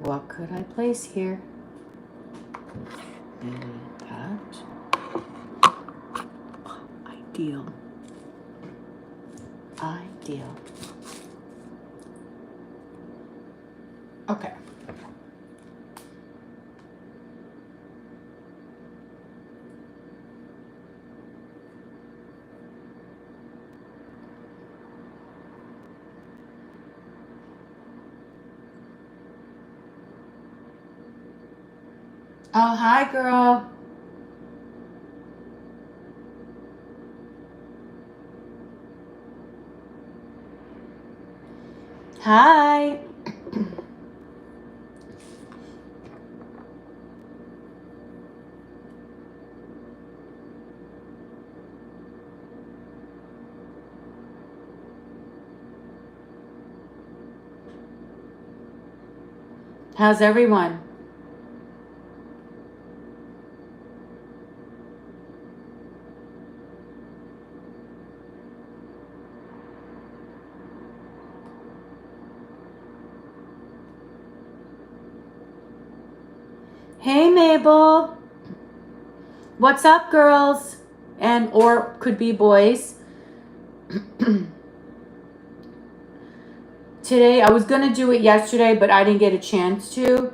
What could I place here? That. Ideal. Ideal. Okay. Oh, hi, girl. Hi. How's everyone? Hey, Mabel. What's up, girls? And or could be boys. Today, I was gonna do it yesterday, but I didn't get a chance to.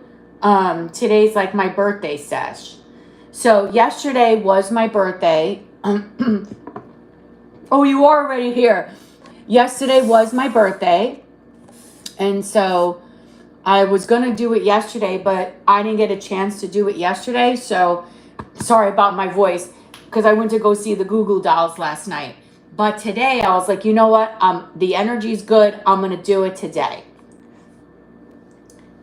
Today's like my birthday sesh. So yesterday was my birthday. Oh, you are already here. Yesterday was my birthday. And so I was gonna do it yesterday, but I didn't get a chance to do it yesterday. So sorry about my voice, because I went to go see the Goo Goo Dolls last night. But today I was like, you know what? The energy's good. I'm going to do it today.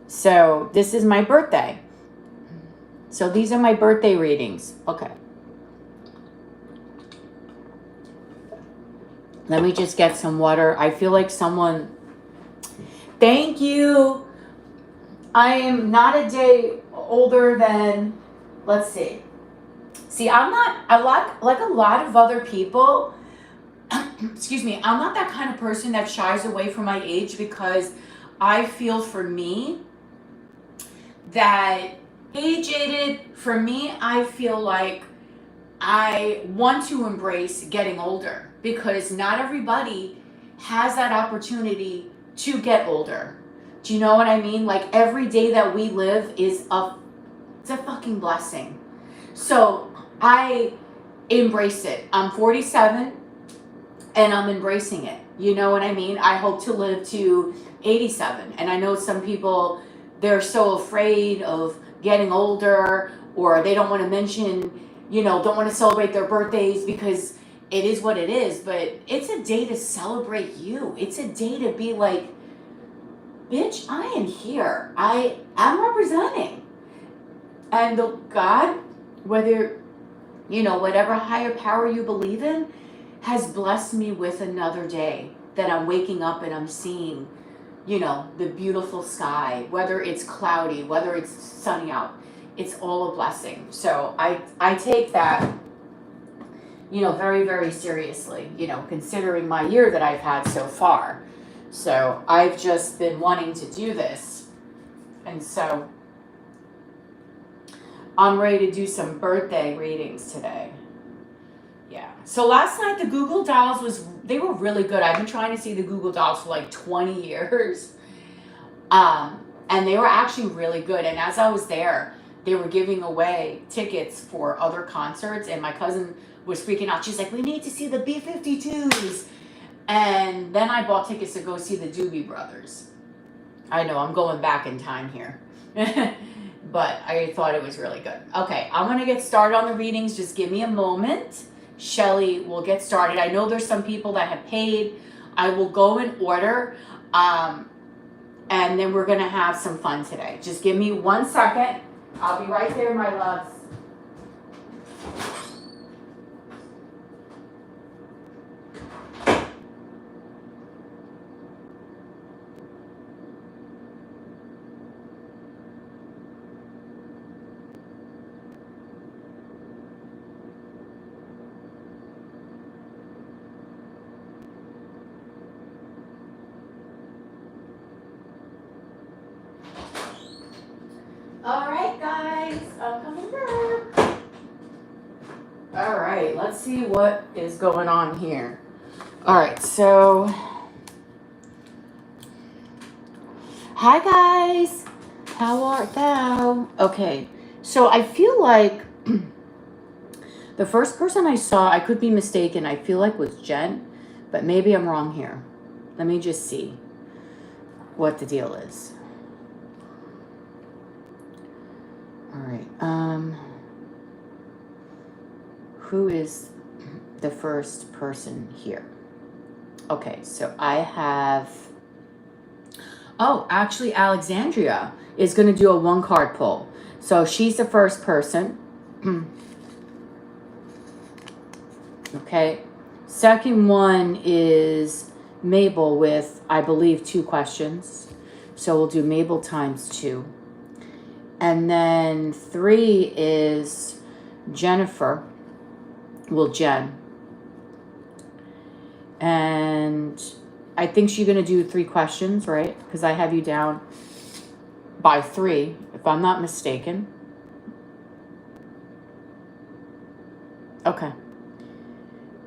So this is my birthday. So these are my birthday readings. Okay. Let me just get some water. I feel like someone... Thank you. I am not a day older than... Let's see. See, I'm not... like a lot of other people... excuse me, I'm not that kind of person that shies away from my age, because I feel for me that age-aided, for me, I feel like I want to embrace getting older, because not everybody has that opportunity to get older. Do you know what I mean? Like, every day that we live is it's a fucking blessing. So I embrace it. I'm 47. And I'm embracing it. You know what I mean? I hope to live to 87. And I know some people, they're so afraid of getting older, or they don't want to mention, don't want to celebrate their birthdays, because it is what it is. But it's a day to celebrate you. It's a day to be like, bitch, I am here. I'm representing. And God, whether, whatever higher power you believe in, has blessed me with another day that I'm waking up and I'm seeing, the beautiful sky, whether it's cloudy, whether it's sunny out, it's all a blessing. So I take that, very, very seriously, considering my year that I've had so far. So I've just been wanting to do this. And so I'm ready to do some birthday readings today. Yeah. So last night the Goo Goo Dolls they were really good. I've been trying to see the Goo Goo Dolls for like 20 years. And they were actually really good. And as I was there, they were giving away tickets for other concerts, and my cousin was freaking out. She's like, we need to see the B-52s. And then I bought tickets to go see the Doobie Brothers. I know, I'm going back in time here. But I thought it was really good. Okay, I'm going to get started on the readings. Just give me a moment. Shelly will get started. I know there's some people that have paid. I will go in order. And then we're going to have some fun today. Just give me 1 second. I'll be right there, my loves. guys. I'm coming back. All right, let's see what is going on here. All right, so hi guys. How art thou? Okay, so I feel like the first person I saw, I could be mistaken, I feel like was Jen, but maybe I'm wrong here. Let me just see what the deal is. All right, who is the first person here? Okay, so I have, oh, actually Alexandria is going to do a 1-card pull. So she's the first person. Okay. Second one is Mabel with, I believe, 2 questions. So we'll do Mabel times 2. And then 3 is Jennifer. Well, Jen. And I think she's going to do 3 questions, right? Because I have you down by 3, if I'm not mistaken. Okay.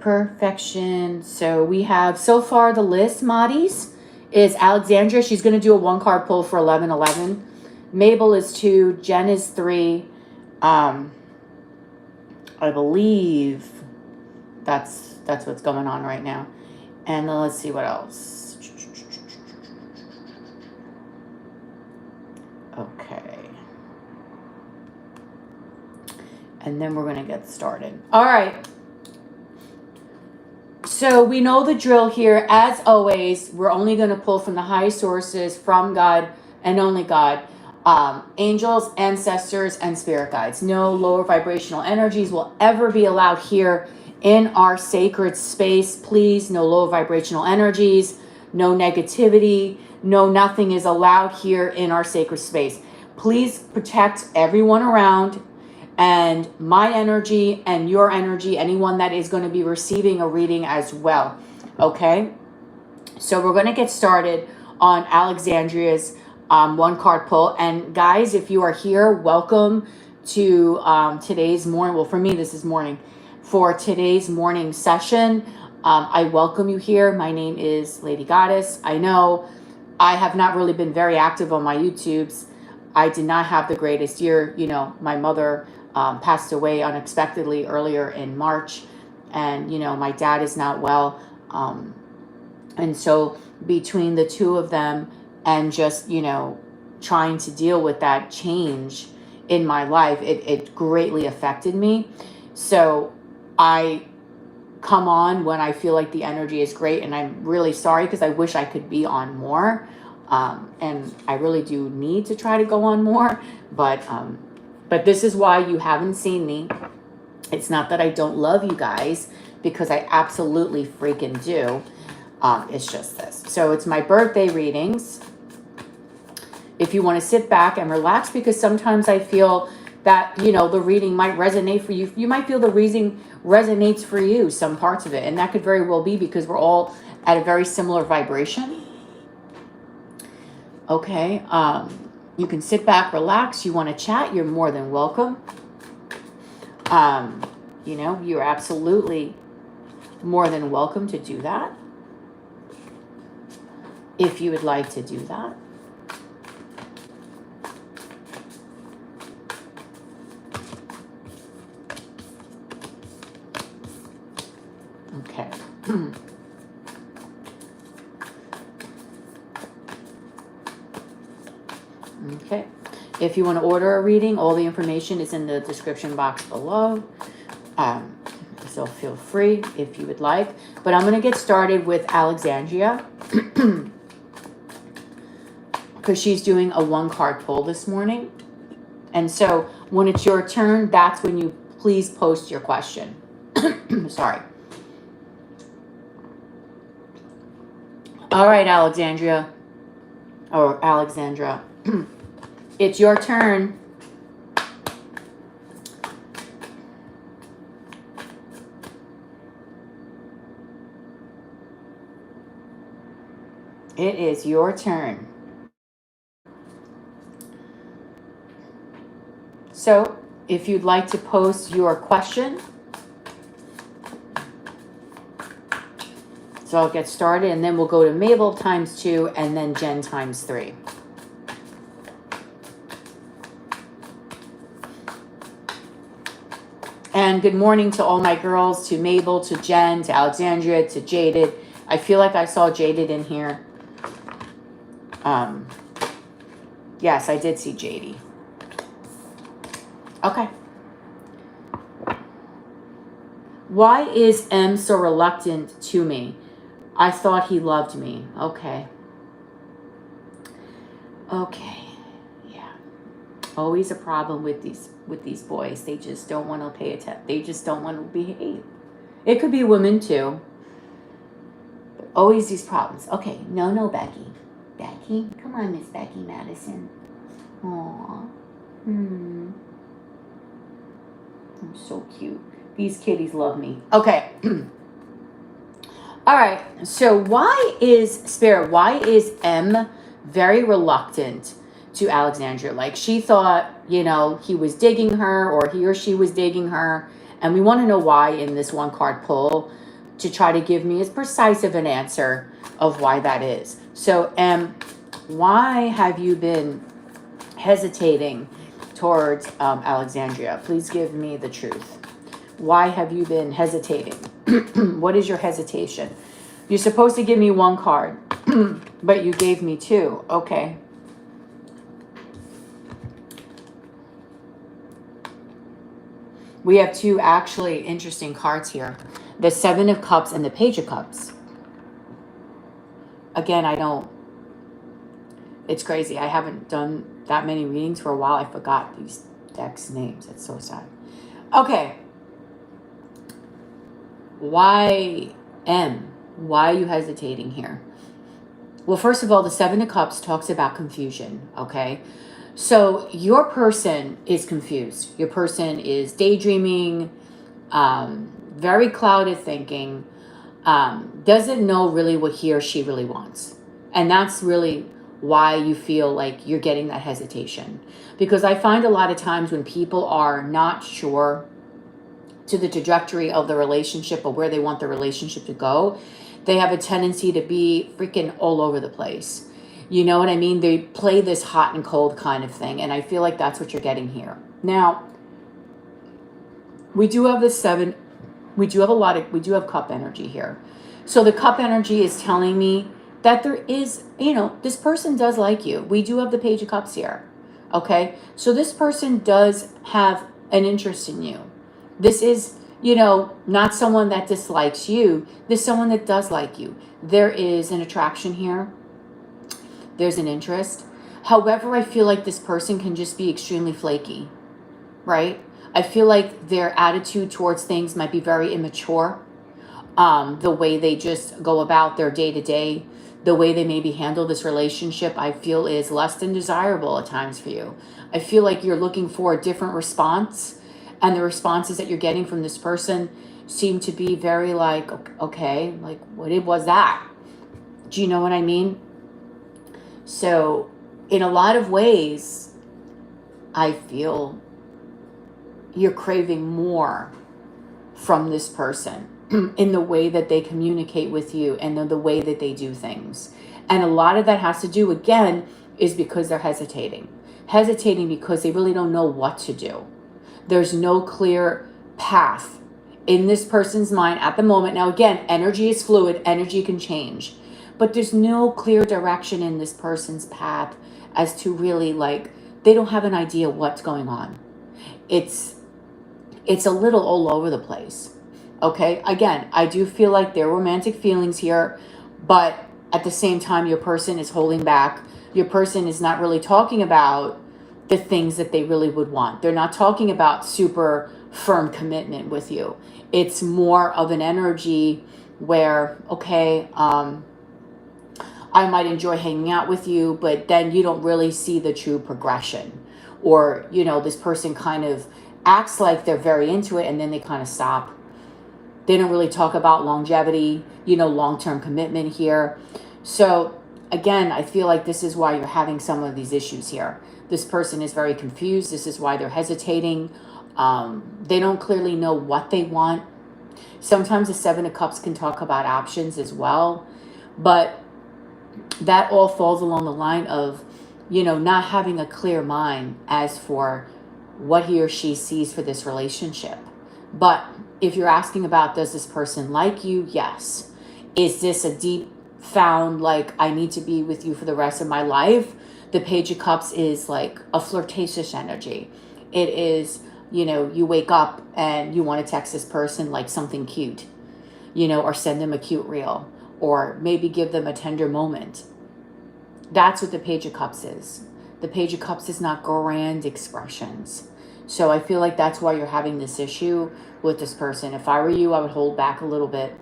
Perfection. So we have, so far the list, Maddie's, is Alexandria. She's going to do a 1-card pull for 1111. Mabel is 2. Jen is 3. I believe that's what's going on right now. And then let's see what else. Okay. And then we're going to get started. All right. So we know the drill here. As always, we're only going to pull from the highest sources, from God and only God. Angels, ancestors, and spirit guides. No lower vibrational energies will ever be allowed here in our sacred space. Please, no lower vibrational energies, no negativity, no nothing is allowed here in our sacred space. Please protect everyone around, and my energy and your energy, anyone that is going to be receiving a reading as well. Okay? So we're going to get started on Alexandria's 1-card pull. And guys, if you are here, welcome to today's morning. Well, for me, this is morning. For today's morning session, I welcome you here. My name is Lady Goddess. I know I have not really been very active on my YouTubes. I did not have the greatest year. You know, my mother passed away unexpectedly earlier in March. And, you know, my dad is not well. And so between the two of them and just, you know, trying to deal with that change in my life, it greatly affected me. So I come on when I feel like the energy is great, and I'm really sorry because I wish I could be on more. And I really do need to try to go on more, but this is why you haven't seen me. It's not that I don't love you guys, because I absolutely freaking do. It's just this. So it's my birthday readings. If you want to sit back and relax, because sometimes I feel that, you know, the reading might resonate for you. You might feel the reading resonates for you, some parts of it. And that could very well be because we're all at a very similar vibration. Okay. You can sit back, relax. You want to chat, you're more than welcome. You know, you're absolutely more than welcome to do that, if you would like to do that. Okay. Okay. If you want to order a reading, all the information is in the description box below. So feel free if you would like. But I'm going to get started with Alexandria because she's doing a 1-card pull this morning. And so when it's your turn, that's when you please post your question. Sorry. All right, Alexandria, or Alexandra, it's your turn. It is your turn. So if you'd like to post your question, so I'll get started, and then we'll go to Mabel ×2 and then Jen ×3. And good morning to all my girls, to Mabel, to Jen, to Alexandria, to Jaded. I feel like I saw Jaded in here. Yes, I did see JD. Okay. Why is M so reluctant to me? I thought he loved me. Okay. Okay. Yeah. Always a problem with these boys. They just don't want to pay attention. They just don't want to behave. It could be women too. But always these problems. Okay. No, Becky. Becky? Come on, Miss Becky Madison. Aww. I'm so cute. These kitties love me. Okay. All right. So why is M very reluctant to Alexandria? Like, she thought, you know, he was digging her, or he or she was digging her. And we want to know why in this one card pull, to try to give me as precise of an answer of why that is. So M, why have you been hesitating towards Alexandria? Please give me the truth. Why have you been hesitating? What is your hesitation? You're supposed to give me one card, but you gave me two. Okay. We have two actually interesting cards here. The Seven of Cups and the Page of Cups. Again, it's crazy. I haven't done that many readings for a while. I forgot these decks' names. It's so sad. Okay. Why M? Why are you hesitating here? Well, first of all, the Seven of Cups talks about confusion, okay? So your person is confused. Your person is daydreaming, very clouded thinking, doesn't know really what he or she really wants. And that's really why you feel like you're getting that hesitation. Because I find a lot of times when people are not sure to the trajectory of the relationship or where they want the relationship to go, they have a tendency to be freaking all over the place. You know what I mean? They play this hot and cold kind of thing. And I feel like that's what you're getting here. Now, we do have this seven. We do have cup energy here. So the cup energy is telling me that there is, you know, this person does like you. We do have the Page of Cups here. Okay. So this person does have an interest in you. This is, you know, not someone that dislikes you. This is someone that does like you. There is an attraction here. There's an interest. However, I feel like this person can just be extremely flaky, right? I feel like their attitude towards things might be very immature. The way they just go about their day-to-day, the way they maybe handle this relationship, I feel is less than desirable at times for you. I feel like you're looking for a different response. And the responses that you're getting from this person seem to be very like, okay, like what was that? Do you know what I mean? So in a lot of ways, I feel you're craving more from this person in the way that they communicate with you and the way that they do things. And a lot of that has to do, again, is because they're hesitating because they really don't know what to do. There's no clear path in this person's mind at the moment. Now, again, energy is fluid. Energy can change. But there's no clear direction in this person's path as to really, like, they don't have an idea what's going on. It's a little all over the place. Okay? Again, I do feel like there are romantic feelings here. But at the same time, your person is holding back. Your person is not really talking about the things that they really would want. They're not talking about super firm commitment with you. It's more of an energy where, okay, I might enjoy hanging out with you, but then you don't really see the true progression. Or, you know, this person kind of acts like they're very into it and then they kind of stop. They don't really talk about longevity, you know, long-term commitment here. So again, I feel like this is why you're having some of these issues here. This person is very confused. This is why they're hesitating. They don't clearly know what they want. Sometimes the Seven of Cups can talk about options as well. But that all falls along the line of, you know, not having a clear mind as for what he or she sees for this relationship. But if you're asking about, does this person like you? Yes. Is this a deep found, like, I need to be with you for the rest of my life? The Page of Cups is like a flirtatious energy. It is, you know, you wake up and you want to text this person like something cute, you know, or send them a cute reel, or maybe give them a tender moment. That's what the Page of Cups is. The Page of Cups is not grand expressions. So I feel like that's why you're having this issue with this person. If I were you, I would hold back a little bit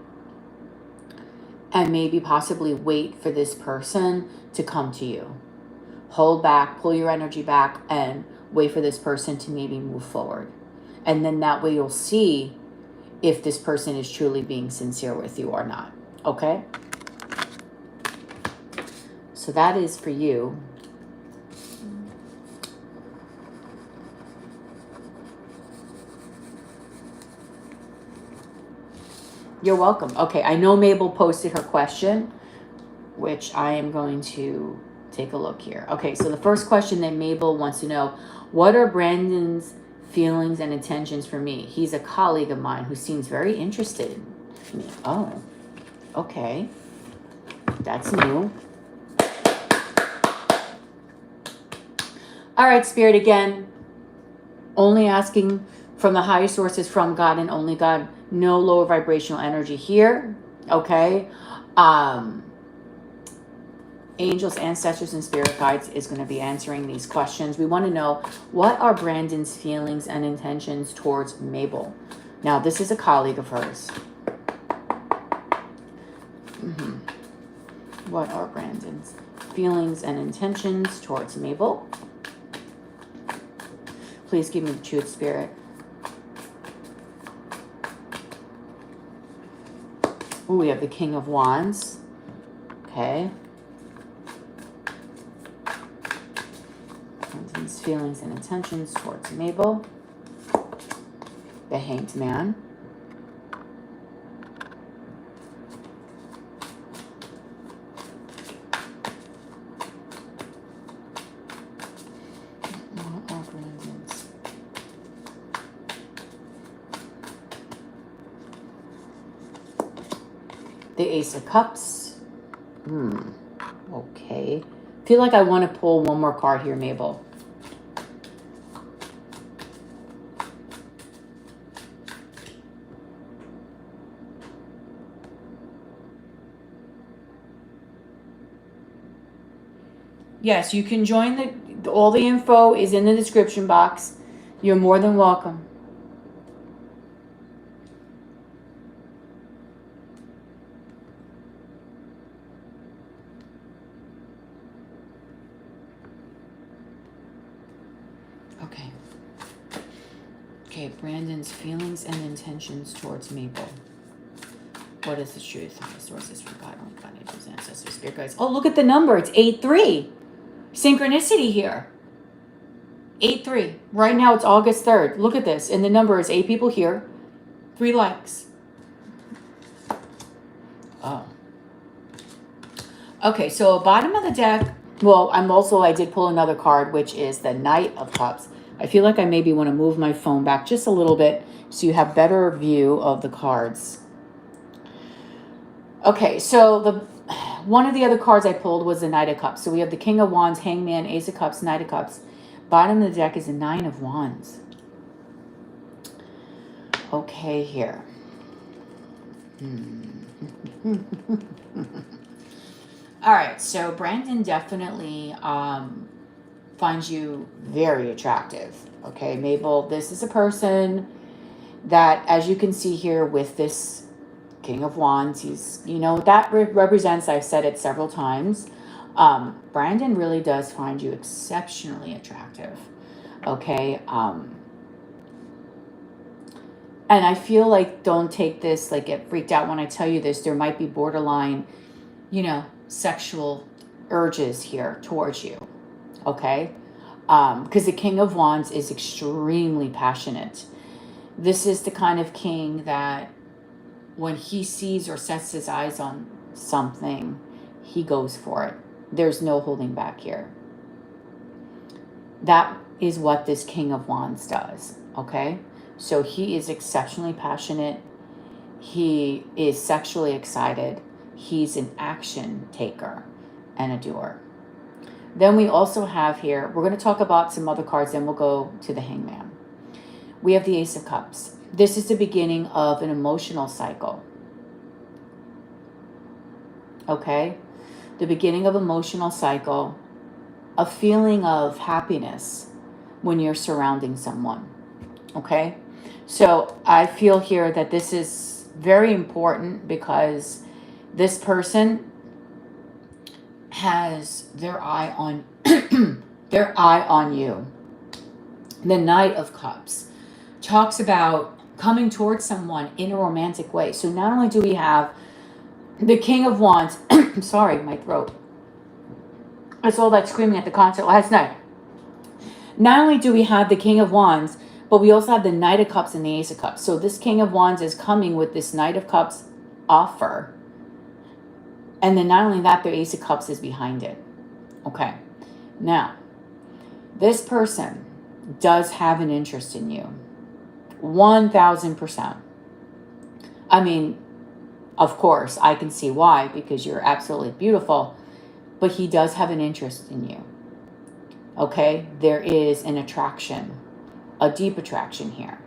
and maybe possibly wait for this person to come to you. Hold back, pull your energy back, and wait for this person to maybe move forward. And then that way you'll see if this person is truly being sincere with you or not. Okay? So that is for you. You're welcome. Okay, I know Mabel posted her question, which I am going to take a look here. Okay, so the first question that Mabel wants to know, what are Brandon's feelings and intentions for me? He's a colleague of mine who seems very interested in me. Oh, okay. That's new. All right, Spirit, again, only asking from the highest sources, from God and only God. No lower vibrational energy here. Okay. Angels, ancestors, and spirit guides is going to be answering these questions. We want to know, what are Brandon's feelings and intentions towards Mabel? Now, this is a colleague of hers. What are Brandon's feelings and intentions towards Mabel? Please give me the truth, Spirit. Ooh, we have the King of Wands. Okay. Brandon's feelings and intentions towards Mabel. The Hanged Man. The Ace of Cups. Okay. Feel like I want to pull one more card here, Mabel. Yes, you can join all the info is in the description box. You're more than welcome. Okay. Okay, Brandon's feelings and intentions towards Mabel. What is the truth? The sources for God, only God, angels, ancestors, spirit guides. Oh, look at the number. It's 8-3. Synchronicity here. 8-3. Right now it's August 3rd. Look at this. And the number is 8 people here. 3 likes. Oh. Okay, so bottom of the deck. Well, I did pull another card, which is the Knight of Cups. I feel like I maybe want to move my phone back just a little bit so you have better view of the cards. Okay, so one of the other cards I pulled was the Knight of Cups. So we have the King of Wands, Hangman, Ace of Cups, Knight of Cups. Bottom of the deck is the 9 of Wands. Okay, here. All right, so Brandon definitely finds you very attractive. Okay, Mabel, this is a person that, as you can see here with this King of Wands, he's, you know, that represents, I've said it several times, Brandon really does find you exceptionally attractive. Okay, and I feel like, don't take this, like, get freaked out when I tell you this. There might be borderline, you know, sexual urges here towards you, okay? Because the King of Wands is extremely passionate. This is the kind of king that when he sees or sets his eyes on something, he goes for it. There's no holding back here. That is what this King of Wands does, okay? So he is exceptionally passionate. He is sexually excited. He's an action taker and a doer. Then we also have here, we're going to talk about some other cards, then we'll go to the Hangman. We have the Ace of Cups. This is the beginning of an emotional cycle. Okay? The beginning of emotional cycle, a feeling of happiness when you're surrounding someone. Okay? So I feel here that this is very important because this person has their eye on their eye on you. The Knight of Cups talks about coming towards someone in a romantic way. So not only do we have the King of Wands, sorry, my throat. I saw that screaming at the concert last night. Not only do we have the King of Wands, but we also have the Knight of Cups and the Ace of Cups. So this King of Wands is coming with this Knight of Cups offer. And then not only that, the Ace of Cups is behind it. Okay. Now, this person does have an interest in you. 1000%. I mean, of course, I can see why, because you're absolutely beautiful. But he does have an interest in you. Okay? There is an attraction. A deep attraction here.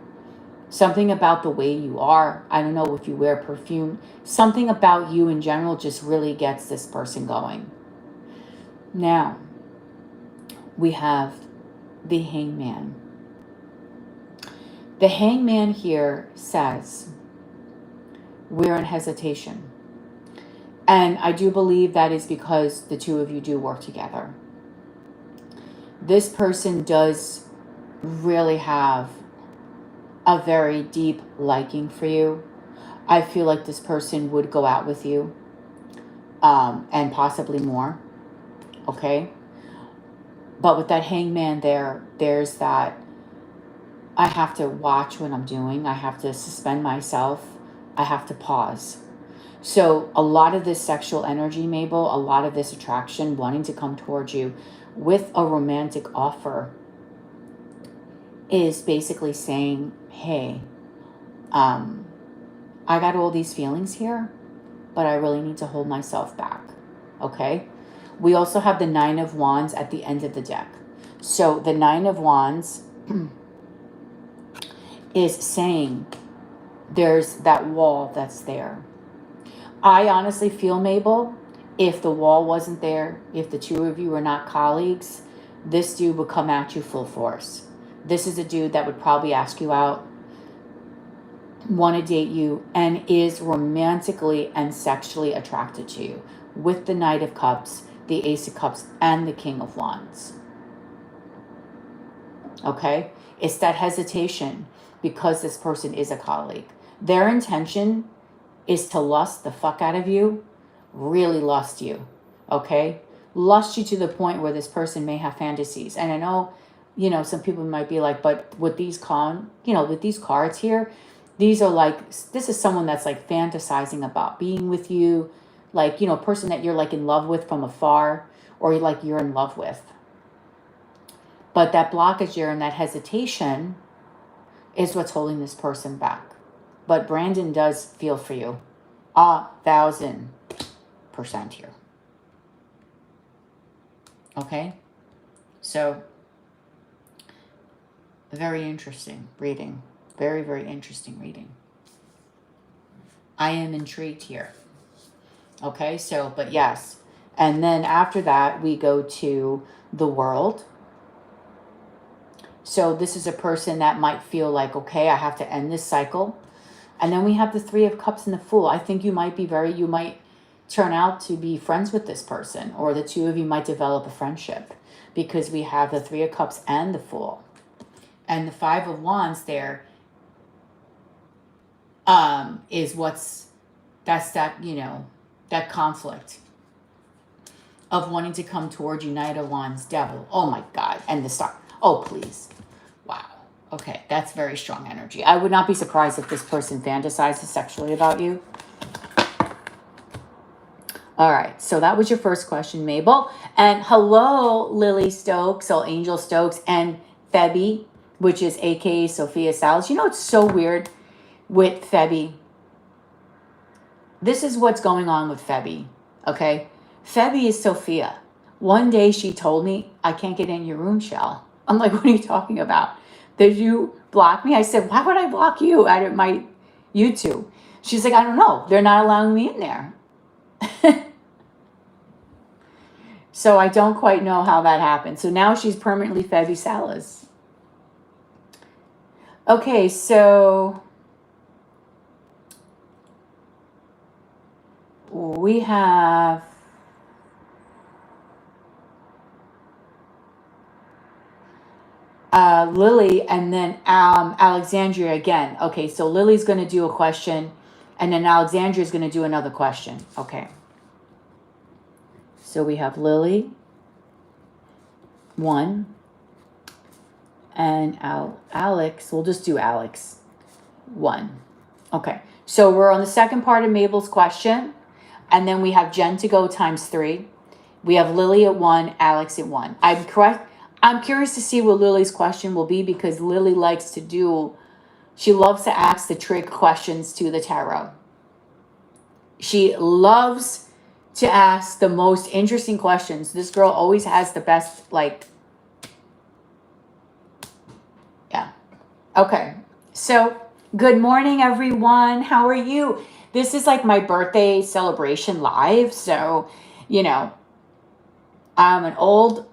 Something about the way you are. I don't know if you wear perfume. Something about you in general just really gets this person going. Now, we have the Hangman. The Hangman here says, we're in hesitation. And I do believe that is because the two of you do work together. This person does really have a very deep liking for you. I feel like this person would go out with you and possibly more. Okay? But with that Hangman there's that I have to watch what I'm doing. I have to suspend myself. I have to pause. So a lot of this sexual energy, Mabel, a lot of this attraction, wanting to come towards you with a romantic offer is basically saying, hey, I got all these feelings here, but I really need to hold myself back. Okay? We also have the Nine of Wands at the end of the deck. So the Nine of Wands is saying there's that wall that's there. I honestly feel, Mabel, if the wall wasn't there, if the two of you were not colleagues, this dude would come at you full force. This is a dude that would probably ask you out, want to date you, and is romantically and sexually attracted to you with the Knight of Cups, the Ace of Cups, and the King of Wands. Okay? It's that hesitation because this person is a colleague. Their intention is to lust the fuck out of you, really lust you, okay? Lust you to the point where this person may have fantasies. And I know, you know, some people might be like, but with these with these cards here, these are like, this is someone that's like fantasizing about being with you, like, you know, a person that you're like in love with from afar, or like you're in love with. But that blockage here and that hesitation is what's holding this person back. But Brandon does feel for you 1,000% here. Okay? So, very interesting reading. Very, very interesting reading. I am intrigued here. Okay? So, but yes. And then after that, we go to the World. So this is a person that might feel like, okay, I have to end this cycle. And then we have the Three of Cups and the Fool. I think you might turn out to be friends with this person, or the two of you might develop a friendship, because we have the Three of Cups and the Fool. And the Five of Wands there is that conflict of wanting to come toward you. Knight of Wands, Devil. Oh my God. And the Star. Oh, please. Wow. Okay, that's very strong energy. I would not be surprised if this person fantasizes sexually about you. All right, so that was your first question, Mabel. And hello, Lily Stokes, so Angel Stokes, and Febby, which is AKA Sophia Salas. You know, it's so weird with Febby. This is what's going on with Febby, okay? Febby is Sophia. One day she told me, I can't get in your room, Shell. I'm like, what are you talking about? Did you block me? I said, why would I block you out of my YouTube? She's like, I don't know. They're not allowing me in there. So I don't quite know how that happened. So now she's permanently Febby Salas. Okay, so we have Lily and then Alexandria again. Okay, so Lily's going to do a question and then Alexandria is going to do another question. Okay. So we have Lily, 1, and Alex, we'll just do Alex, 1. Okay, so we're on the second part of Mabel's question, and then we have Jen to go times 3. We have Lily at 1, Alex at 1. I'm curious to see what Lily's question will be because Lily likes to do, she loves to ask the trick questions to the tarot. She loves to ask the most interesting questions. This girl always has the best, like, yeah. Okay, so good morning, everyone. How are you? This is like my birthday celebration live. So, you know, I'm an older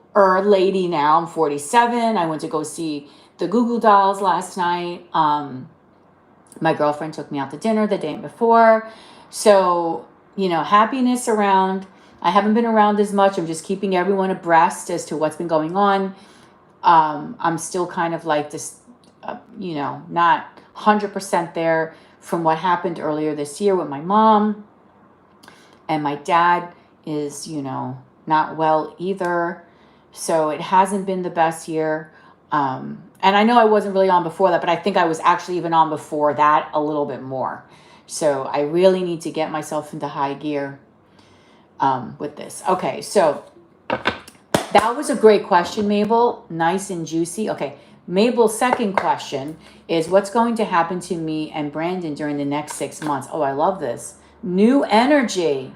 lady now. I'm 47. I went to go see the Goo Goo Dolls last night. My girlfriend took me out to dinner the day before. So, you know, happiness around. I haven't been around as much. I'm just keeping everyone abreast as to what's been going on. I'm still kind of like this, you know, not 100% there from what happened earlier this year with my mom. And my dad is, you know, not well either. So it hasn't been the best year. And I know I wasn't really on before that, but I think I was actually even on before that a little bit more. So I really need to get myself into high gear with this. Okay, so that was a great question, Mabel. Nice and juicy. Okay, Mabel's second question is what's going to happen to me and Brandon during the next 6 months? Oh, I love this. New energy.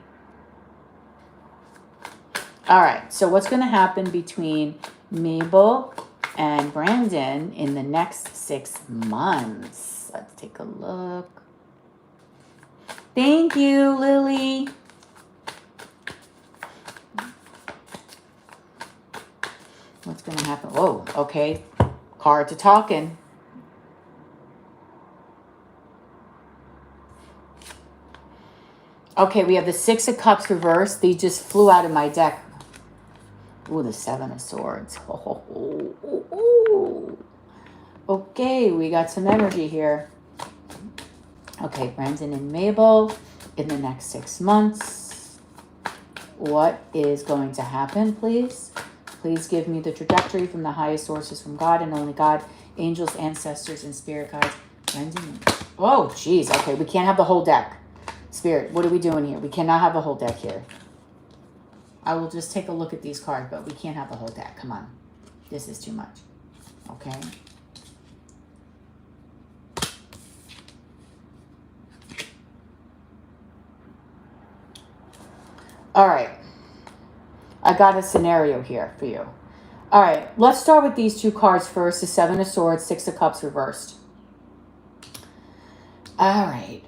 All right, so what's going to happen between Mabel and Brandon in the next 6 months? Let's take a look. Thank you, Lily. What's going to happen? Whoa, okay. Card to talking. Okay, we have the 6 of Cups reversed. They just flew out of my deck. Ooh, the 7 of Swords. Okay, we got some energy here. Okay, Brandon and Mabel in the next 6 months. What is going to happen, please? Please give me the trajectory from the highest sources from God and only God, angels, ancestors, and spirit guides. Brandon. Oh, geez. Okay, we can't have the whole deck. Spirit, what are we doing here? We cannot have the whole deck here. I will just take a look at these cards, but we can't have the whole deck. Come on. This is too much. Okay. All right. I got a scenario here for you. All right. Let's start with these 2 cards first. The 7 of Swords, 6 of Cups reversed. All right.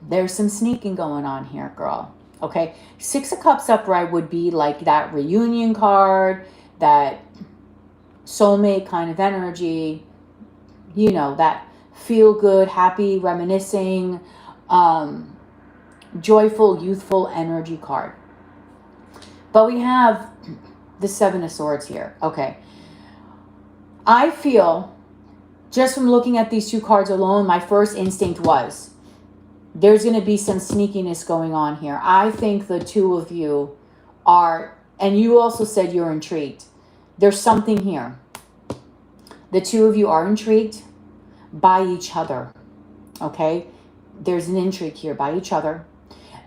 There's some sneaking going on here, girl. Okay. 6 of Cups upright would be like that reunion card, that soulmate kind of energy, you know, that feel good, happy, reminiscing, joyful, youthful energy card. But we have the 7 of Swords here. Okay. I feel, just from looking at these 2 cards alone, my first instinct was, there's going to be some sneakiness going on here. I think the 2 of you are, and you also said you're intrigued. There's something here. The two of you are intrigued by each other. Okay? There's an intrigue here by each other.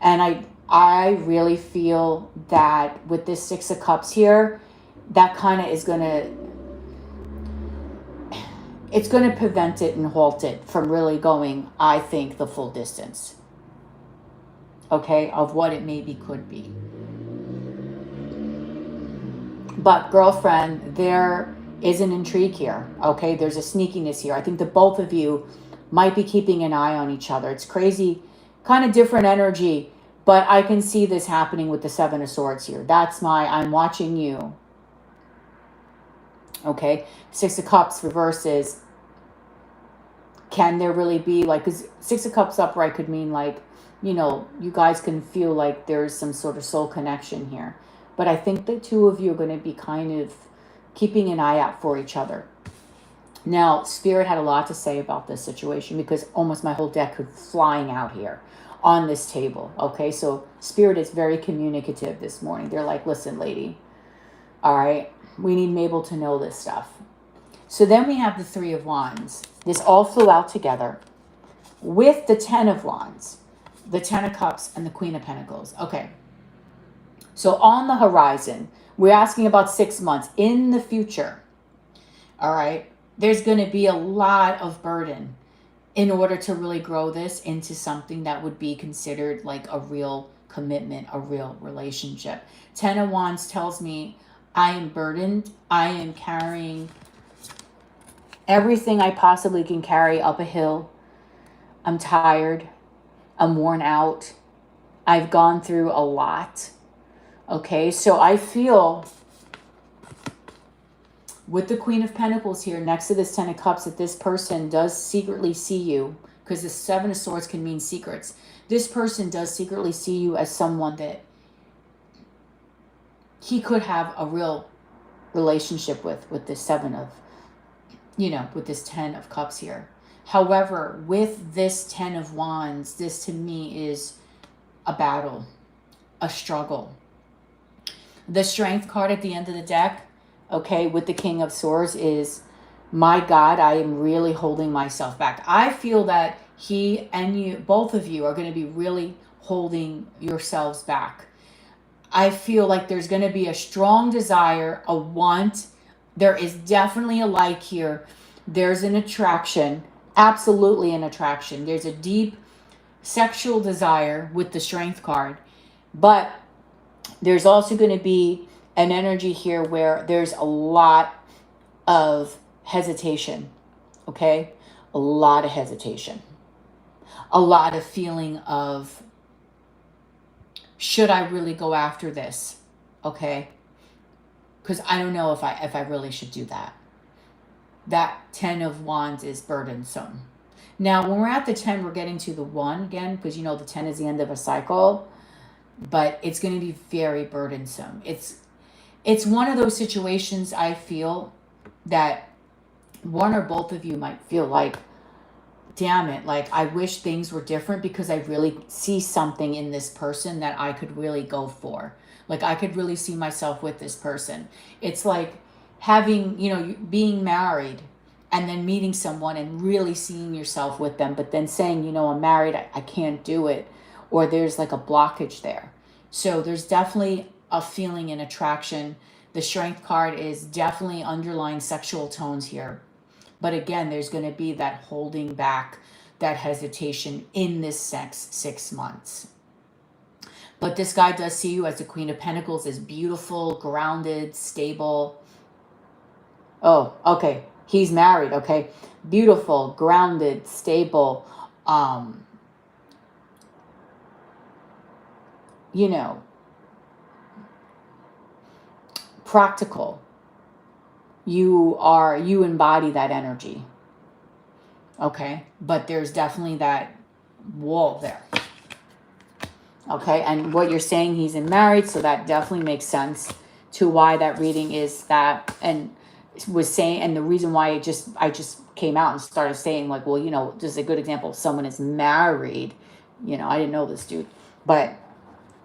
And I really feel that with this Six of Cups here, that kind of is going to, it's going to prevent it and halt it from really going, I think, the full distance. Okay? Of what it maybe could be. But girlfriend, there is an intrigue here. Okay? There's a sneakiness here. I think the both of you might be keeping an eye on each other. It's crazy, kind of different energy, but I can see this happening with the Seven of Swords here. That's I'm watching you. Okay? Six of Cups reverse is, can there really be, like, because Six of Cups upright could mean, like, you know, you guys can feel like there's some sort of soul connection here. But I think the two of you are going to be kind of keeping an eye out for each other. Now, Spirit had a lot to say about this situation because almost my whole deck could flying out here on this table. Okay, so Spirit is very communicative this morning. They're like, listen, lady, all right, we need Mabel to know this stuff. So then we have the Three of Wands. This all flew out together with the Ten of Wands, the Ten of Cups, and the Queen of Pentacles. Okay, so on the horizon, we're asking about 6 months in the future. All right. There's going to be a lot of burden in order to really grow this into something that would be considered like a real commitment, a real relationship. Ten of Wands tells me I am burdened. I am carrying everything I possibly can carry up a hill. I'm tired. I'm worn out. I've gone through a lot. Okay, so I feel with the Queen of Pentacles here next to this Ten of Cups that this person does secretly see you, because the Seven of Swords can mean secrets. This person does secretly see you as someone that he could have a real relationship with this Seven of, you know, with this Ten of Cups here. However, with this Ten of Wands, this to me is a battle, a struggle. The Strength card at the end of the deck, okay, with the King of Swords is, my God, I am really holding myself back. I feel that he and you, both of you, are going to be really holding yourselves back. I feel like there's going to be a strong desire, a want. There is definitely a like here. There's an attraction, absolutely an attraction. There's a deep sexual desire with the Strength card, but there's also going to be an energy here where there's a lot of hesitation, okay? A lot of hesitation. A lot of feeling of, should I really go after this, okay? Because I don't know if I really should do that. That Ten of Wands is burdensome. Now, when we're at the 10, we're getting to the 1 again, because, you know, the 10 is the end of a cycle. But it's going to be very burdensome. It's one of those situations I feel that one or both of you might feel like, damn it, like I wish things were different because I really see something in this person that I could really go for. Like I could really see myself with this person. It's like having, you know, being married and then meeting someone and really seeing yourself with them, but then saying, you know, I'm married, I can't do it. Or there's like a blockage there. So there's definitely a feeling and attraction. The Strength card is definitely underlying sexual tones here. But again, there's going to be that holding back, that hesitation in this 6 months. But this guy does see you as the Queen of Pentacles, as beautiful, grounded, stable. Oh, okay. He's married, okay. Beautiful, grounded, stable, you know, practical. You embody that energy. Okay. But there's definitely that wall there. Okay. And what you're saying, he's married. So that definitely makes sense to why that reading is that, and was saying, and the reason why I just came out and started saying like, well, you know, this is a good example. If someone is married, you know, I didn't know this dude, but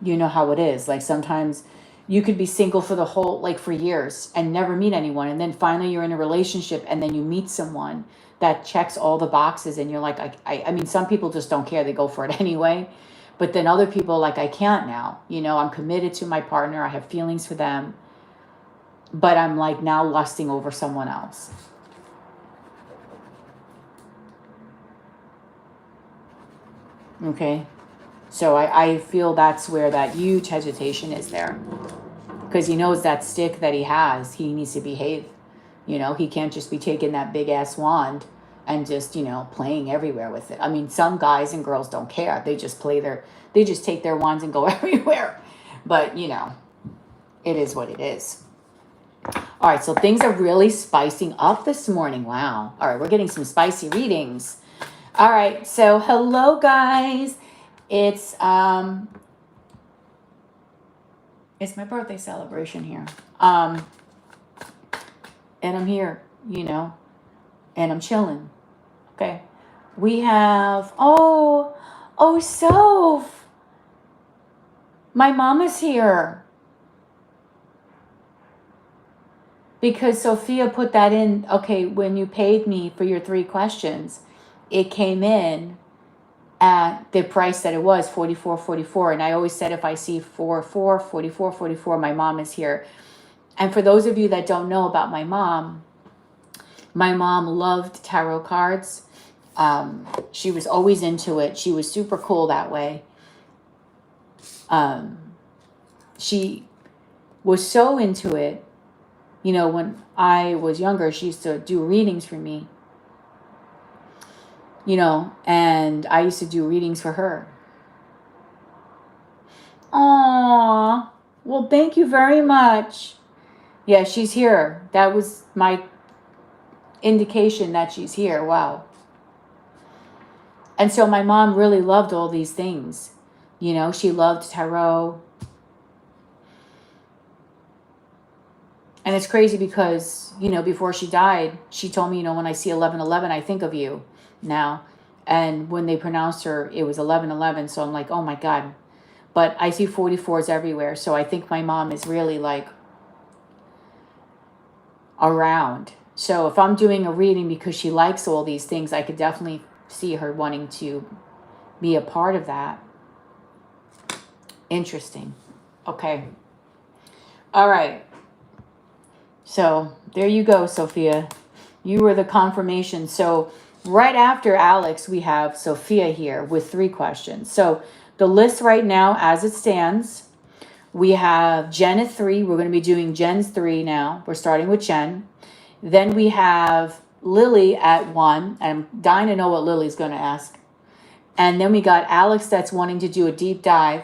you know how it is. Like sometimes you could be single for the whole, like for years and never meet anyone. And then finally you're in a relationship and then you meet someone that checks all the boxes and you're like, I mean, some people just don't care. They go for it anyway. But then other people like, I can't now, you know, I'm committed to my partner. I have feelings for them, but I'm like now lusting over someone else. Okay. So I feel that's where that huge hesitation is there. Because he knows that stick that he has, he needs to behave. You know, he can't just be taking that big ass wand and just, you know, playing everywhere with it. I mean, some guys and girls don't care. They just they just take their wands and go everywhere. But, you know, it is what it is. All right, so things are really spicing up this morning. Wow. All right, we're getting some spicy readings. All right, so hello, guys. It's my birthday celebration here. And I'm here, you know, and I'm chilling. Okay. We have, Soph. My mom is here. Because Sophia put that in, okay, when you paid me for your 3 questions, it came in at the price that it was, $44.44. And I always said if I see $44.44, my mom is here. And for those of you that don't know about my mom loved tarot cards. She was always into it. She was super cool that way. She was so into it. You know, when I was younger, she used to do readings for me. You know, and I used to do readings for her. Aww. Well, thank you very much. Yeah, she's here. That was my indication that she's here. Wow. And so my mom really loved all these things. You know, she loved tarot. And it's crazy because, you know, before she died, she told me, you know, when I see 1111, I think of you now. And when they pronounced her, it was 1111. So I'm like, oh my God. But I see 44s everywhere. So I think my mom is really like around. So if I'm doing a reading because she likes all these things, I could definitely see her wanting to be a part of that. Interesting. Okay. All right. So there you go, Sophia. You were the confirmation. So right after Alex, we have Sophia here with 3 questions. So the list right now, as it stands, we have Jen at 3. We're going to be doing Jen's 3 now. We're starting with Jen. Then we have Lily at 1. I'm dying to know what Lily's going to ask. And then we got Alex that's wanting to do a deep dive.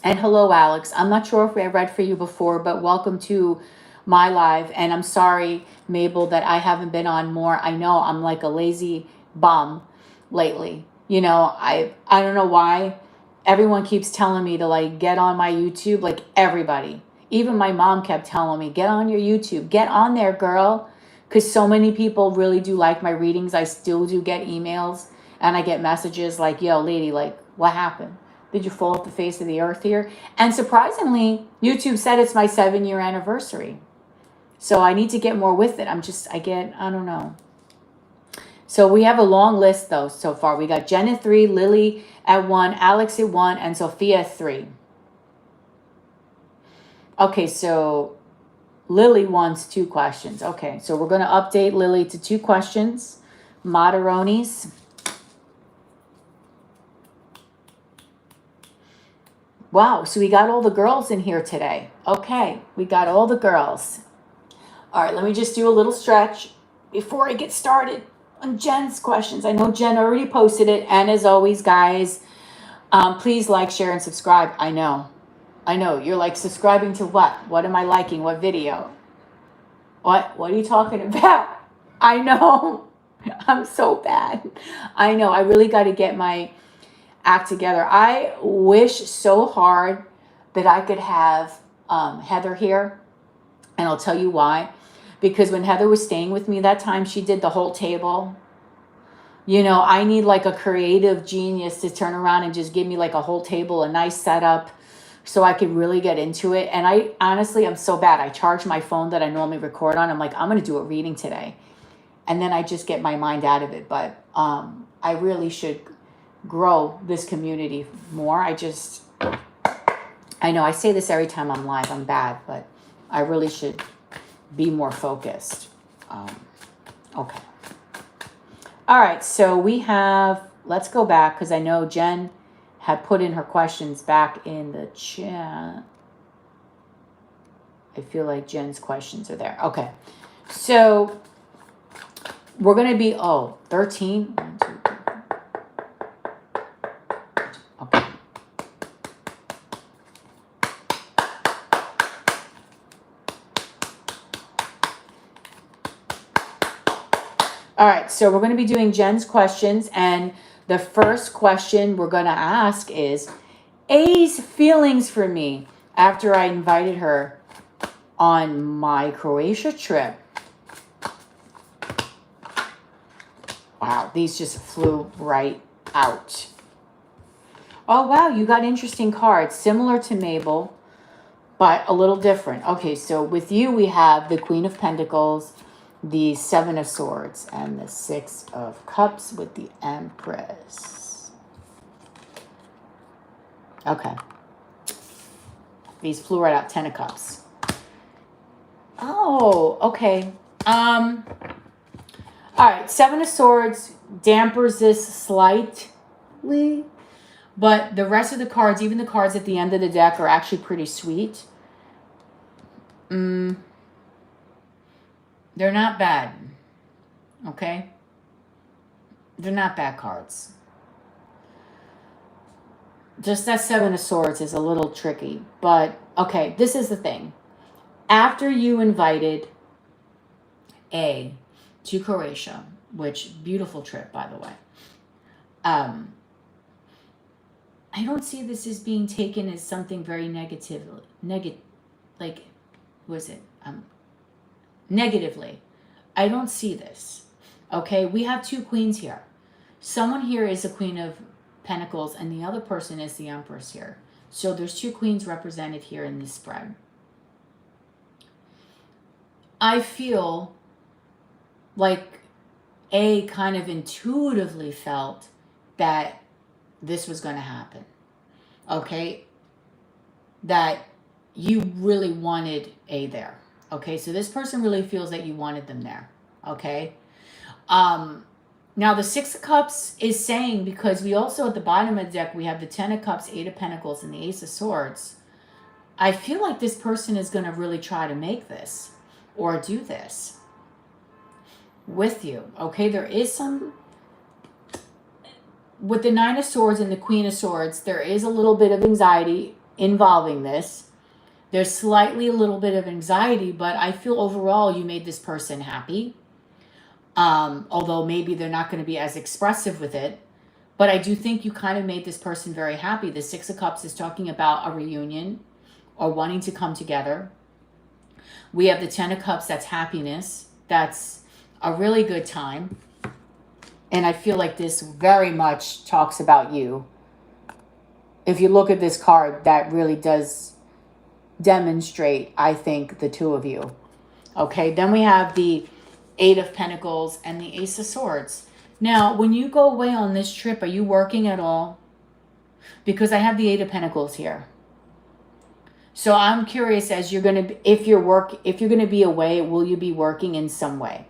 And hello, Alex. I'm not sure if I read for you before, but welcome to my live. And I'm sorry, Mabel, that I haven't been on more. I know I'm like a lazy bum lately. You know, I don't know why. Everyone keeps telling me to like get on my YouTube, like everybody. Even my mom kept telling me, get on your YouTube, get on there, girl. Because so many people really do like my readings. I still do get emails and I get messages like, yo, lady, like what happened? Did you fall off the face of the earth here? And surprisingly, YouTube said it's my 7-year anniversary. So I need to get more with it. I don't know. So we have a long list though so far. We got Jen at 3, Lily at 1, Alex at 1, and Sophia at 3. Okay, so Lily wants 2 questions. Okay, so we're going to update Lily to 2 questions. Moderonis. Wow, so we got all the girls in here today. Okay, we got all the girls. All right, let me just do a little stretch before I get started on Jen's questions. I know Jen already posted it. And as always, guys, please like, share, and subscribe. I know. You're like, subscribing to what? What am I liking? What video? What are you talking about? I know. I'm so bad. I know. I really got to get my act together. I wish so hard that I could have Heather here. And I'll tell you why. Because when Heather was staying with me that time, she did the whole table. You know, I need like a creative genius to turn around and just give me like a whole table, a nice setup, so I could really get into it. And I honestly, I'm so bad. I charge my phone that I normally record on. I'm like, I'm going to do a reading today. And then I just get my mind out of it. But I really should grow this community more. I know I say this every time I'm live. I'm bad, but I really should be more focused. Okay. All right. So we have, let's go back because I know Jen had put in her questions back in the chat. I feel like Jen's questions are there. Okay. So we're going to be, 13. 1, 2, 3. Okay. All right. So we're going to be doing Jen's questions. And the first question we're going to ask is A's feelings for me after I invited her on my Croatia trip. Wow, these just flew right out. Oh, wow, you got interesting cards. Similar to Mabel, but a little different. Okay, so with you, we have the Queen of Pentacles, the Seven of Swords, and the Six of Cups with the Empress. Okay. These flew right out. 10 of Cups. Oh, okay. All right, Seven of Swords dampers this slightly, but the rest of the cards, even the cards at the end of the deck, are actually pretty sweet. They're not bad, okay? They're not bad cards. Just that Seven of Swords is a little tricky, but okay, this is the thing. After you invited A to Croatia, which beautiful trip, by the way. I don't see this as being taken as something very negatively. Negatively. I don't see this. Okay, we have two queens here. Someone here is a Queen of Pentacles, and the other person is the Empress here. So there's two queens represented here in this spread. I feel like A kind of intuitively felt that this was going to happen. Okay? That you really wanted A there. Okay? So this person really feels that you wanted them there. Okay? Now the Six of Cups is saying, because we also at the bottom of the deck, we have the 10 of Cups, 8 of Pentacles, and the Ace of Swords. I feel like this person is going to really try to make this or do this with you. Okay, there is some, with the Nine of Swords and the Queen of Swords, there is a little bit of anxiety involving this. There's slightly a little bit of anxiety, but I feel overall you made this person happy. Although maybe they're not going to be as expressive with it, but I do think you kind of made this person very happy. The Six of Cups is talking about a reunion or wanting to come together. We have the 10 of Cups, that's happiness. That's a really good time. And I feel like this very much talks about you. If you look at this card, that really does demonstrate, I think, the two of you. Okay, then we have the 8 of Pentacles and the Ace of Swords. Now, when you go away on this trip, are you working at all? Because I have the 8 of Pentacles here. So I'm curious, as you're going to, if you're going to be away, will you be working in some way?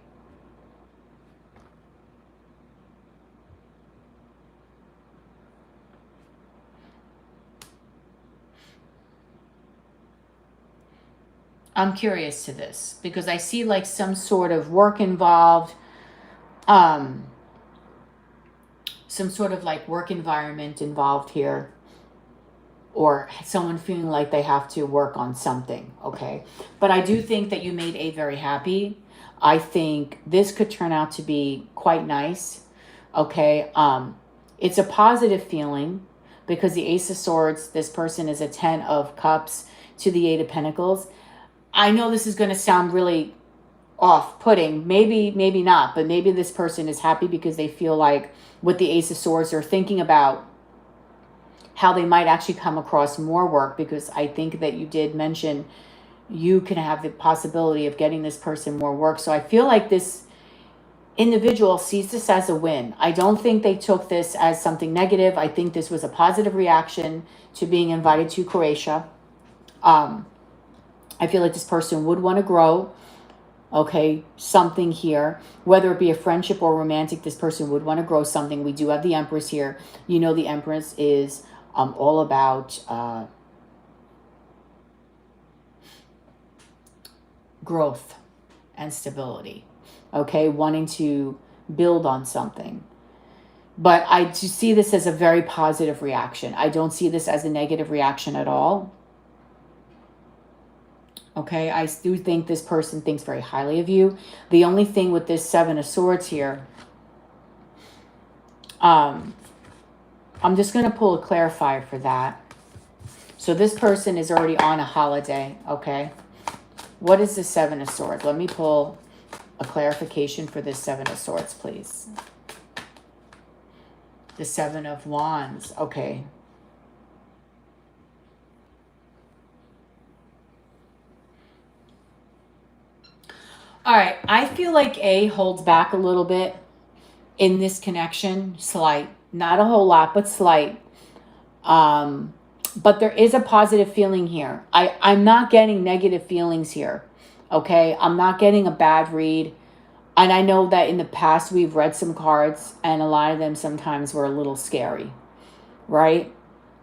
I'm curious to this because I see like some sort of work involved, some sort of like work environment involved here, or someone feeling like they have to work on something. Okay. But I do think that you made A very happy. I think this could turn out to be quite nice. Okay. It's a positive feeling because the Ace of Swords, this person is a 10 of Cups to the 8 of Pentacles. I know this is going to sound really off-putting. Maybe not, but maybe this person is happy because they feel like with the Ace of Swords, they're thinking about how they might actually come across more work, because I think that you did mention you can have the possibility of getting this person more work. So I feel like this individual sees this as a win. I don't think they took this as something negative. I think this was a positive reaction to being invited to Croatia. I feel like this person would want to grow. Okay, something here, whether it be a friendship or romantic, this person would want to grow something. We do have the Empress here. You know, the Empress is all about growth and stability. Okay, wanting to build on something. But I do see this as a very positive reaction. I don't see this as a negative reaction at all. Okay, I do think this person thinks very highly of you. The only thing with this Seven of Swords here, I'm just going to pull a clarifier for that. So this person is already on a holiday, okay? What is the Seven of Swords? Let me pull a clarification for this Seven of Swords, please. The Seven of Wands, okay. All right, I feel like A holds back a little bit in this connection, slight, not a whole lot, but slight. But there is a positive feeling here. I'm not getting negative feelings here, okay? I'm not getting a bad read. And I know that in the past we've read some cards and a lot of them sometimes were a little scary, right?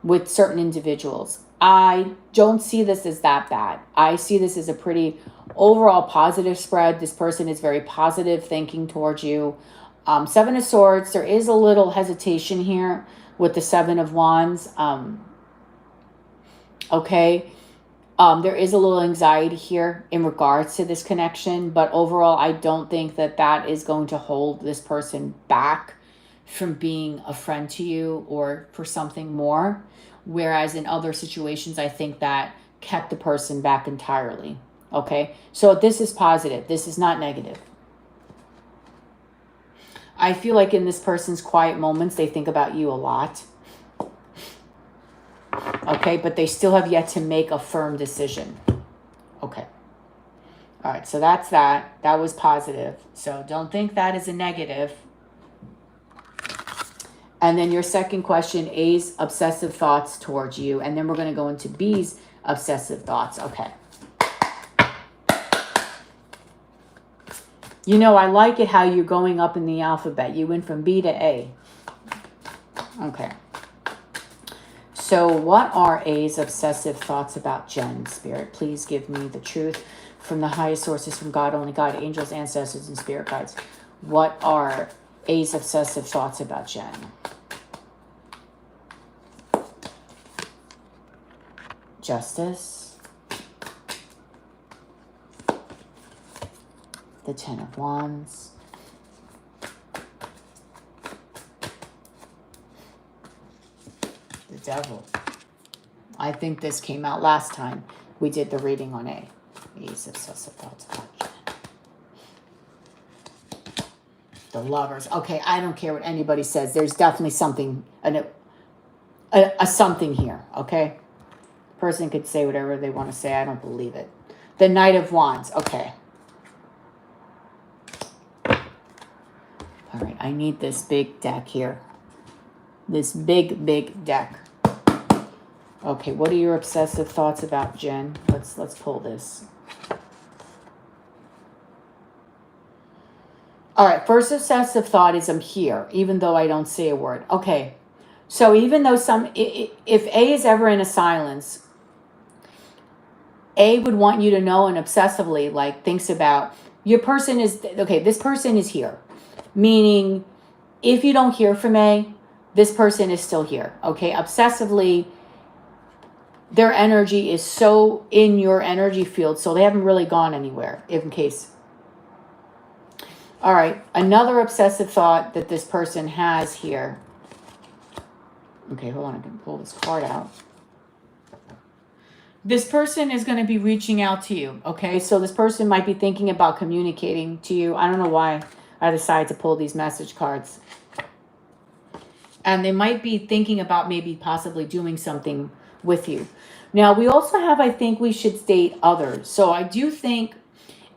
With certain individuals. I don't see this as that bad. I see this as a pretty overall positive spread. This person is very positive thinking towards you. Seven of Swords, there is a little hesitation here with the Seven of Wands. Okay. There is a little anxiety here in regards to this connection, but overall, I don't think that that is going to hold this person back from being a friend to you or for something more. Whereas in other situations, I think that kept the person back entirely. Okay, so this is positive. This is not negative. I feel like in this person's quiet moments, they think about you a lot. Okay, but they still have yet to make a firm decision. Okay. All right, so that's that. That was positive. So don't think that is a negative. And then your second question, A's obsessive thoughts towards you. And then we're going to go into B's obsessive thoughts. Okay. You know, I like it how you're going up in the alphabet. You went from B to A. Okay. So what are A's obsessive thoughts about Jen? Spirit, please give me the truth from the highest sources, from God, only God, angels, ancestors, and spirit guides. What are A's obsessive thoughts about Jen? Justice. The Ten of Wands. The Devil. I think this came out last time we did the reading on A. A's obsessive thoughts about Jen. The Lovers. Okay, I don't care what anybody says. There's definitely something, a something here, okay? Person could say whatever they want to say. I don't believe it. The Knight of Wands. Okay. All right, I need this big deck here. This big, big deck. Okay, what are your obsessive thoughts about Jen? Let's pull this. All right, first obsessive thought is I'm here, even though I don't say a word. Okay, so even though if A is ever in a silence, A would want you to know and obsessively like thinks about your person is, okay, this person is here. Meaning if you don't hear from A, this person is still here. Okay, obsessively, their energy is so in your energy field, so they haven't really gone anywhere, in case. All right, another obsessive thought that this person has here. Okay, hold on, I can pull this card out. This person is going to be reaching out to you, okay? So this person might be thinking about communicating to you. I don't know why I decided to pull these message cards. And they might be thinking about maybe possibly doing something with you. Now, we also have, I think we should state others. So I do think,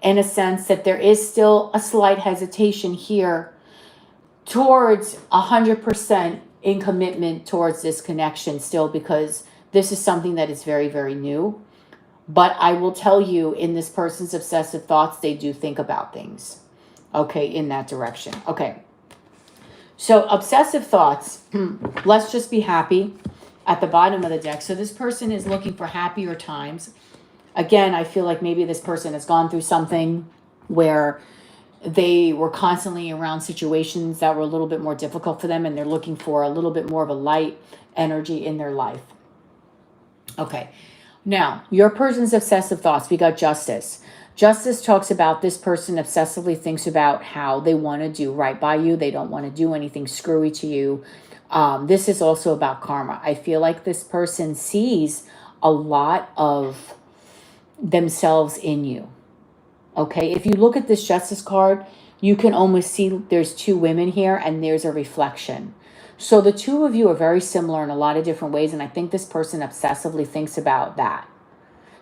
in a sense, that there is still a slight hesitation here towards 100% in commitment towards this connection still, because this is something that is very, very new. But I will tell you, in this person's obsessive thoughts, they do think about things, okay, in that direction. Okay. So obsessive thoughts, let's just be happy at the bottom of the deck. So this person is looking for happier times. Again, I feel like maybe this person has gone through something where they were constantly around situations that were a little bit more difficult for them, and they're looking for a little bit more of a light energy in their life. Okay. Now, your person's obsessive thoughts, we got Justice. Justice talks about this person obsessively thinks about how they want to do right by you. They don't want to do anything screwy to you. This is also about karma. I feel like this person sees a lot of themselves in you. Okay, if you look at this Justice card, you can almost see there's two women here and there's a reflection. So the two of you are very similar in a lot of different ways, and I think this person obsessively thinks about that.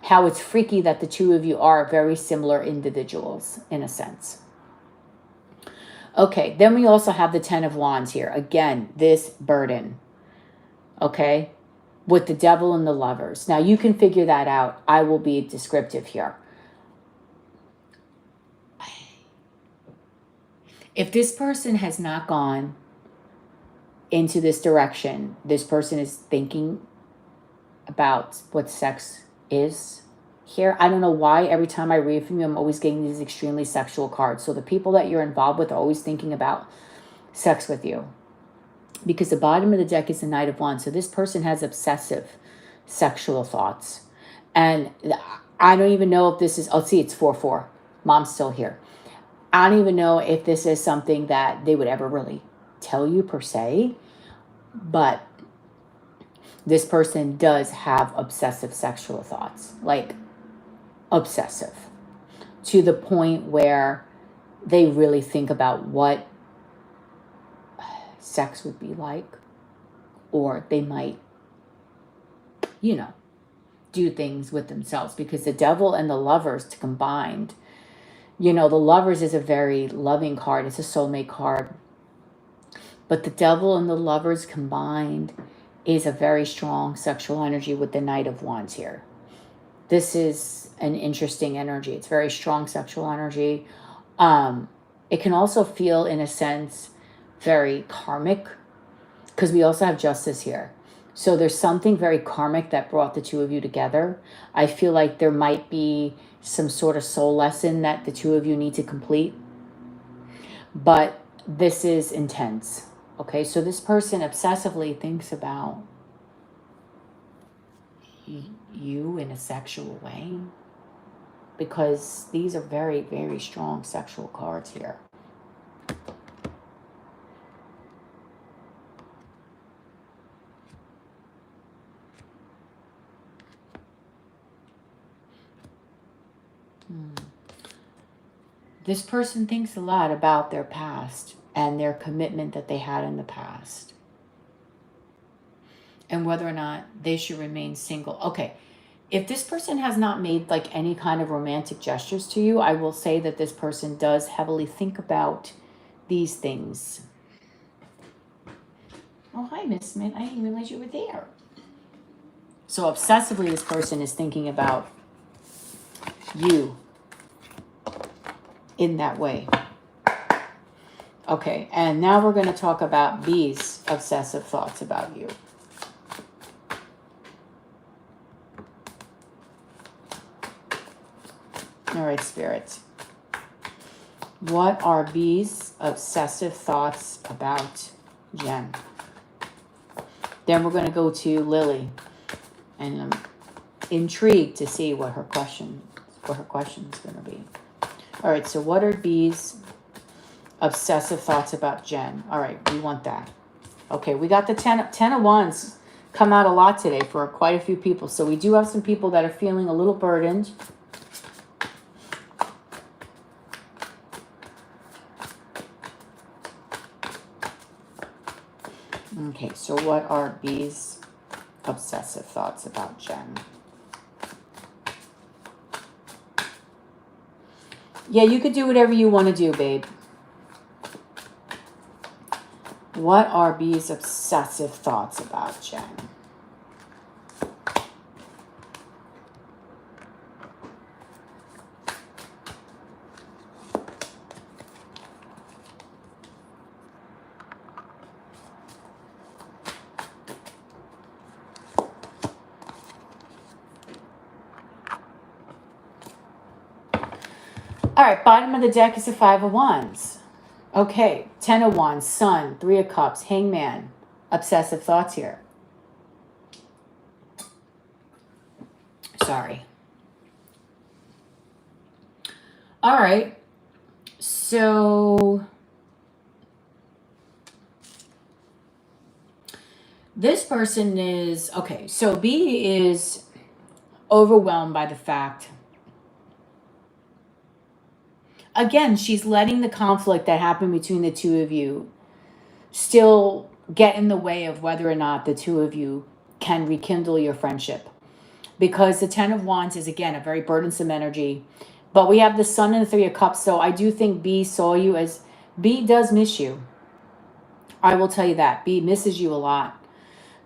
How it's freaky that the two of you are very similar individuals, in a sense. Okay, then we also have the Ten of Wands here. Again, this burden. Okay, with the Devil and the Lovers. Now, you can figure that out. I will be descriptive here. If this person has not gone into this direction, this person is thinking about what sex is here. I don't know why every time I read from you, I'm always getting these extremely sexual cards. So the people that you're involved with are always thinking about sex with you, because the bottom of the deck is the Knight of Wands. So this person has obsessive sexual thoughts. And I don't even know if this is, oh, see, it's 4-4. Mom's still here. I don't even know if this is something that they would ever really tell you per se, but this person does have obsessive sexual thoughts, like obsessive, to the point where they really think about what sex would be like, or they might, you know, do things with themselves, because the Devil and the Lovers combined, you know, the Lovers is a very loving card. It's a soulmate card. But the Devil and the Lovers combined is a very strong sexual energy with the Knight of Wands here. This is an interesting energy. It's very strong sexual energy. It can also feel, in a sense, very karmic, because we also have Justice here. So there's something very karmic that brought the two of you together. I feel like there might be some sort of soul lesson that the two of you need to complete. But this is intense. Okay, so this person obsessively thinks about you in a sexual way, because these are very, very strong sexual cards here. This person thinks a lot about their past and their commitment that they had in the past, and whether or not they should remain single. Okay, if this person has not made like any kind of romantic gestures to you, I will say that this person does heavily think about these things. Oh, hi, Miss Smith. I didn't realize you were there. So obsessively, this person is thinking about you in that way. Okay, and now we're going to talk about these obsessive thoughts about you. All right, spirits. What are B's obsessive thoughts about Jen? Then we're going to go to Lily, and I'm intrigued to see what her question is going to be. All right, so what are B's obsessive thoughts about Jen? All right, we want that. Okay, we got the 10 of Wands come out a lot today for quite a few people. So we do have some people that are feeling a little burdened. Okay, so what are B's obsessive thoughts about Jen? Yeah, you could do whatever you want to do, babe. What are B's obsessive thoughts about Jen? All right, bottom of the deck is the 5 of Wands. Okay, 10 of Wands, Sun, 3 of Cups, Hangman. Obsessive thoughts here. Sorry. All right, so this person is, okay, so B is overwhelmed by the fact, again, she's letting the conflict that happened between the two of you still get in the way of whether or not the two of you can rekindle your friendship. Because the 10 of Wands is, again, a very burdensome energy. But we have the Sun and the 3 of Cups. So I do think B saw you as, B does miss you. I will tell you that. B misses you a lot.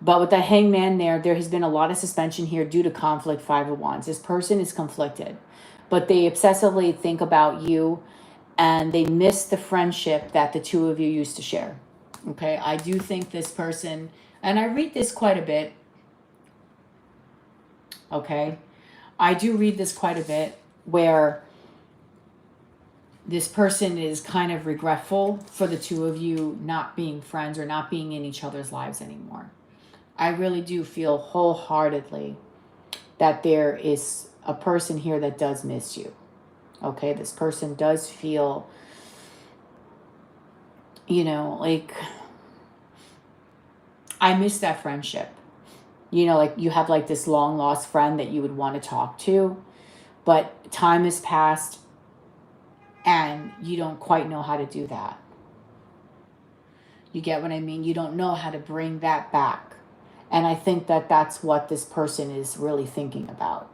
But with the Hangman there has been a lot of suspension here due to conflict, 5 of Wands. This person is conflicted. But they obsessively think about you and they miss the friendship that the two of you used to share. Okay, I do think this person, and I read this quite a bit. Okay, I do read this quite a bit where this person is kind of regretful for the two of you not being friends or not being in each other's lives anymore. I really do feel wholeheartedly that there is a person here that does miss you. Okay, this person does feel, you know, like, I miss that friendship. You know, like you have like this long lost friend that you would want to talk to, but time has passed and you don't quite know how to do that. You get what I mean? You don't know how to bring that back. And I think that that's what this person is really thinking about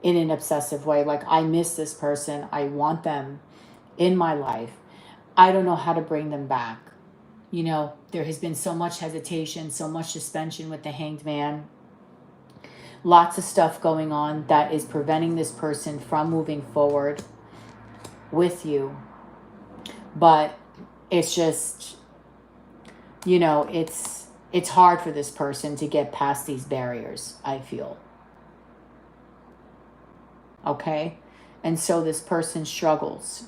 in an obsessive way. Like, I miss this person. I want them in my life. I don't know how to bring them back. You know, there has been so much hesitation, so much suspension with the Hanged Man. Lots of stuff going on that is preventing this person from moving forward with you. But it's just, you know, it's hard for this person to get past these barriers, I feel. Okay? And so this person struggles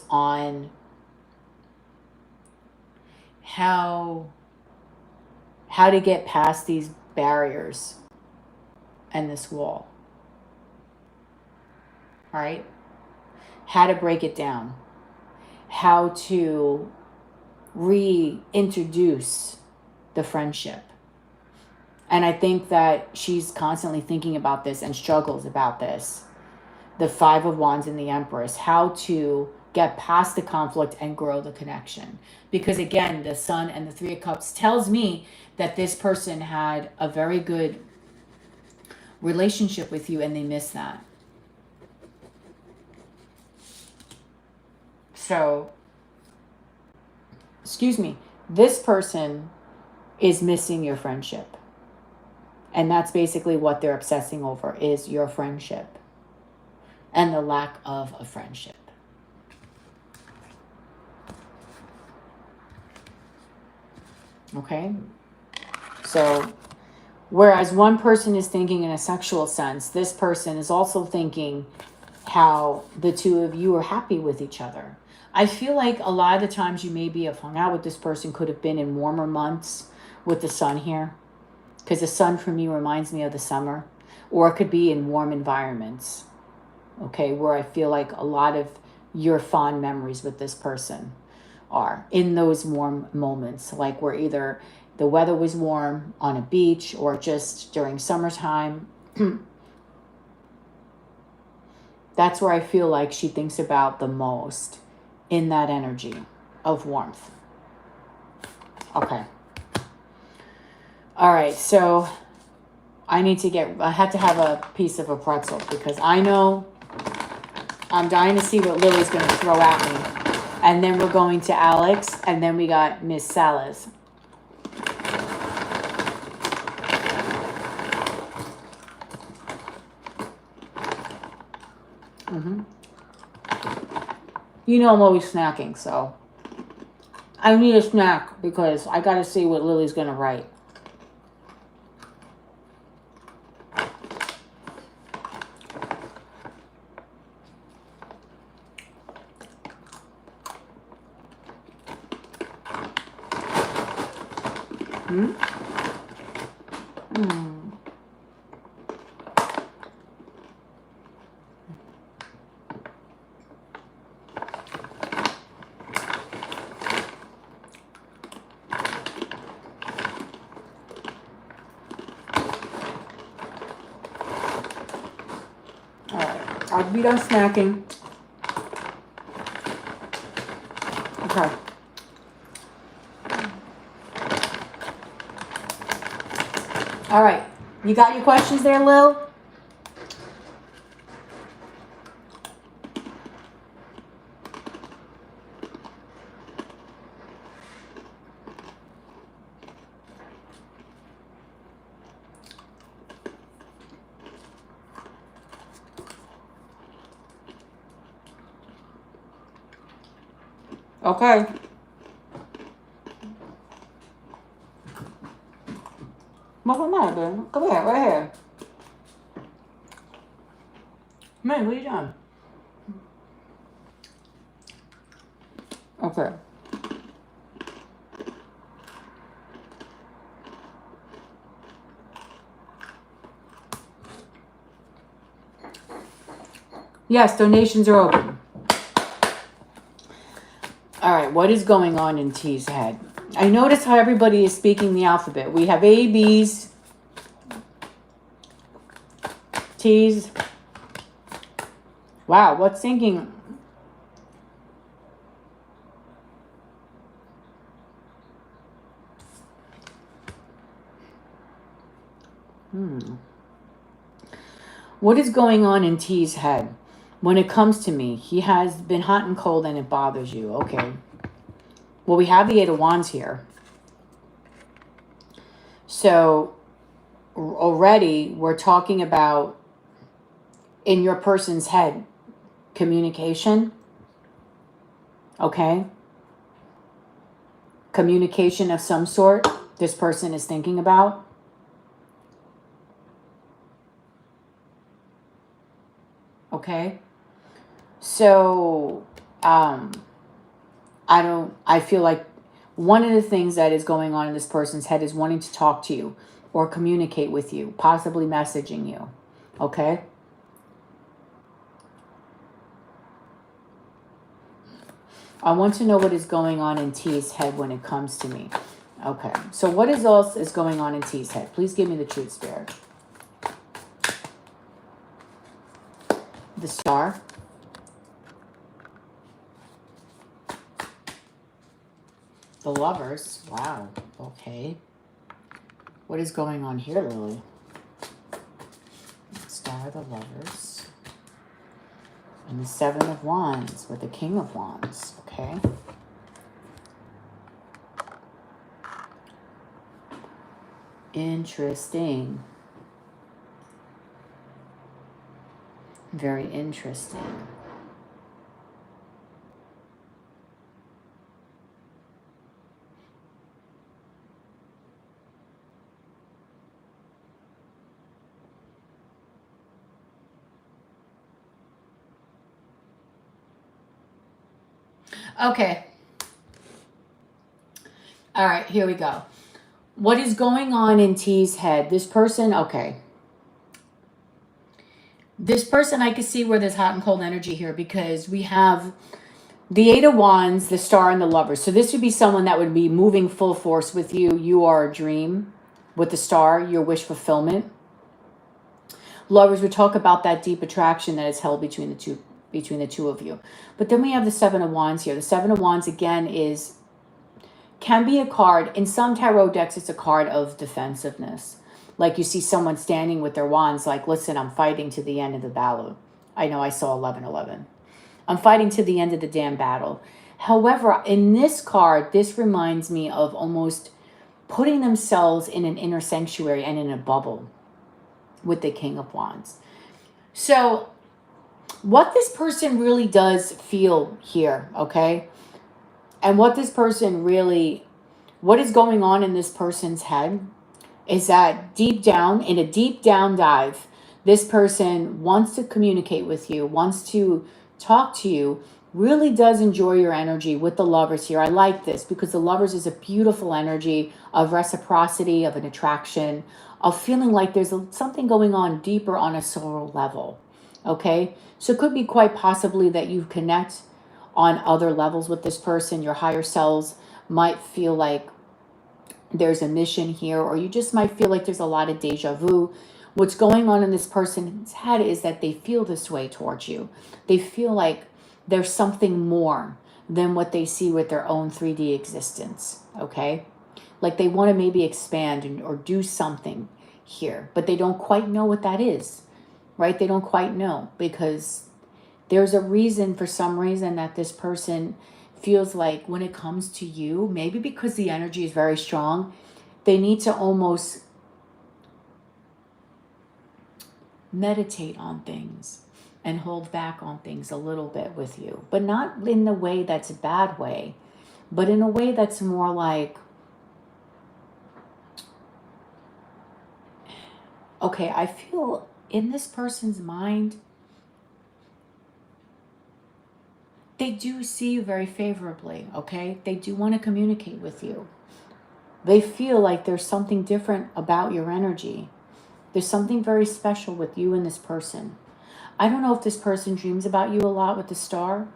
on how to get past these barriers and this wall. All right? How to break it down. How to reintroduce the friendship. And I think that she's constantly thinking about this and struggles about this. The 5 of Wands and the Empress. How to get past the conflict and grow the connection. Because again, the Sun and the 3 of Cups tells me that this person had a very good relationship with you and they miss that. So, excuse me, this person is missing your friendship. And that's basically what they're obsessing over, is your friendship and the lack of a friendship. Okay? So, whereas one person is thinking in a sexual sense, this person is also thinking how the two of you are happy with each other. I feel like a lot of the times you maybe have hung out with this person could have been in warmer months with the Sun here. Because the Sun for me reminds me of the summer. Or it could be in warm environments. Okay, where I feel like a lot of your fond memories with this person are in those warm moments. Like where either the weather was warm on a beach or just during summertime. That's where I feel like she thinks about the most in that energy of warmth. Okay. All right, so I had to have a piece of a pretzel because I know I'm dying to see what Lily's going to throw at me. And then we're going to Alex, and then we got Miss Salas. You know I'm always snacking, so I need a snack because I got to see what Lily's going to write. I'll be done snacking. Okay. All right. You got your questions there, Lil? Okay. What's the matter, baby? Come here, right here. Man, what are you doing? Okay. Yes, donations are open. All right, what is going on in T's head? I notice how everybody is speaking the alphabet. We have A, B's, T's. Wow, what's thinking? What is going on in T's head? When it comes to me, he has been hot and cold and it bothers you. Okay. Well, we have the 8 of Wands here. So already we're talking about in your person's head, communication. Okay. Communication of some sort this person is thinking about. Okay. So, I feel like one of the things that is going on in this person's head is wanting to talk to you or communicate with you, possibly messaging you. Okay. I want to know what is going on in T's head when it comes to me. Okay. So what else is going on in T's head? Please give me the truth, Spirit. The Star. The Lovers. Wow. Okay. What is going on here, Lily? Star, the Lovers. And the 7 of Wands with the King of Wands. Okay. Interesting. Very interesting. Okay. All right, here we go. What is going on in T's head? This person, okay. This person, I can see where there's hot and cold energy here because we have the 8 of Wands, the Star, and the Lovers. So this would be someone that would be moving full force with you. You are a dream. With the Star, your wish fulfillment. Lovers, we talk about that deep attraction that is held between the two of you. But then we have the 7 of Wands here. The 7 of Wands, again, is can be a card. In some tarot decks, it's a card of defensiveness. Like you see someone standing with their wands like, listen, I'm fighting to the end of the battle. I know I saw 1111. I'm fighting to the end of the damn battle. However, in this card, this reminds me of almost putting themselves in an inner sanctuary and in a bubble with the King of Wands. So what this person really does feel here, okay? And what this person really, what is going on in this person's head is that deep down, in a deep down dive, this person wants to communicate with you, wants to talk to you, really does enjoy your energy with the Lovers here. I like this because the Lovers is a beautiful energy of reciprocity, of an attraction, of feeling like there's something going on deeper on a soul level, okay? So it could be quite possibly that you connect on other levels with this person. Your higher selves might feel like there's a mission here, or you just might feel like there's a lot of deja vu. What's going on in this person's head is that they feel this way towards you. They feel like there's something more than what they see with their own 3D existence, okay? Like they want to maybe expand or do something here, but they don't quite know what that is, right? They don't quite know because there's a reason, for some reason, that this person feels like when it comes to you, maybe because the energy is very strong, they need to almost meditate on things and hold back on things a little bit with you, but not in the way that's a bad way, but in a way that's more like, okay, I feel in this person's mind, they do see you very favorably, okay? They do want to communicate with you. They feel like there's something different about your energy. There's something very special with you and this person. I don't know if this person dreams about you a lot with the star,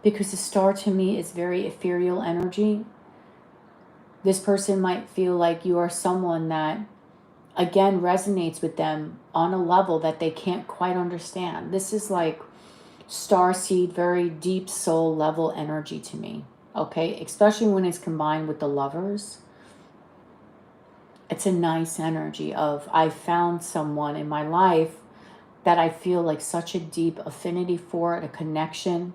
because the star to me is very ethereal energy. This person might feel like you are someone that, again, resonates with them on a level that they can't quite understand. This is like starseed, very deep soul level energy to me, okay? Especially when it's combined with the Lovers. It's a nice energy of, I found someone in my life that I feel like such a deep affinity for, a connection.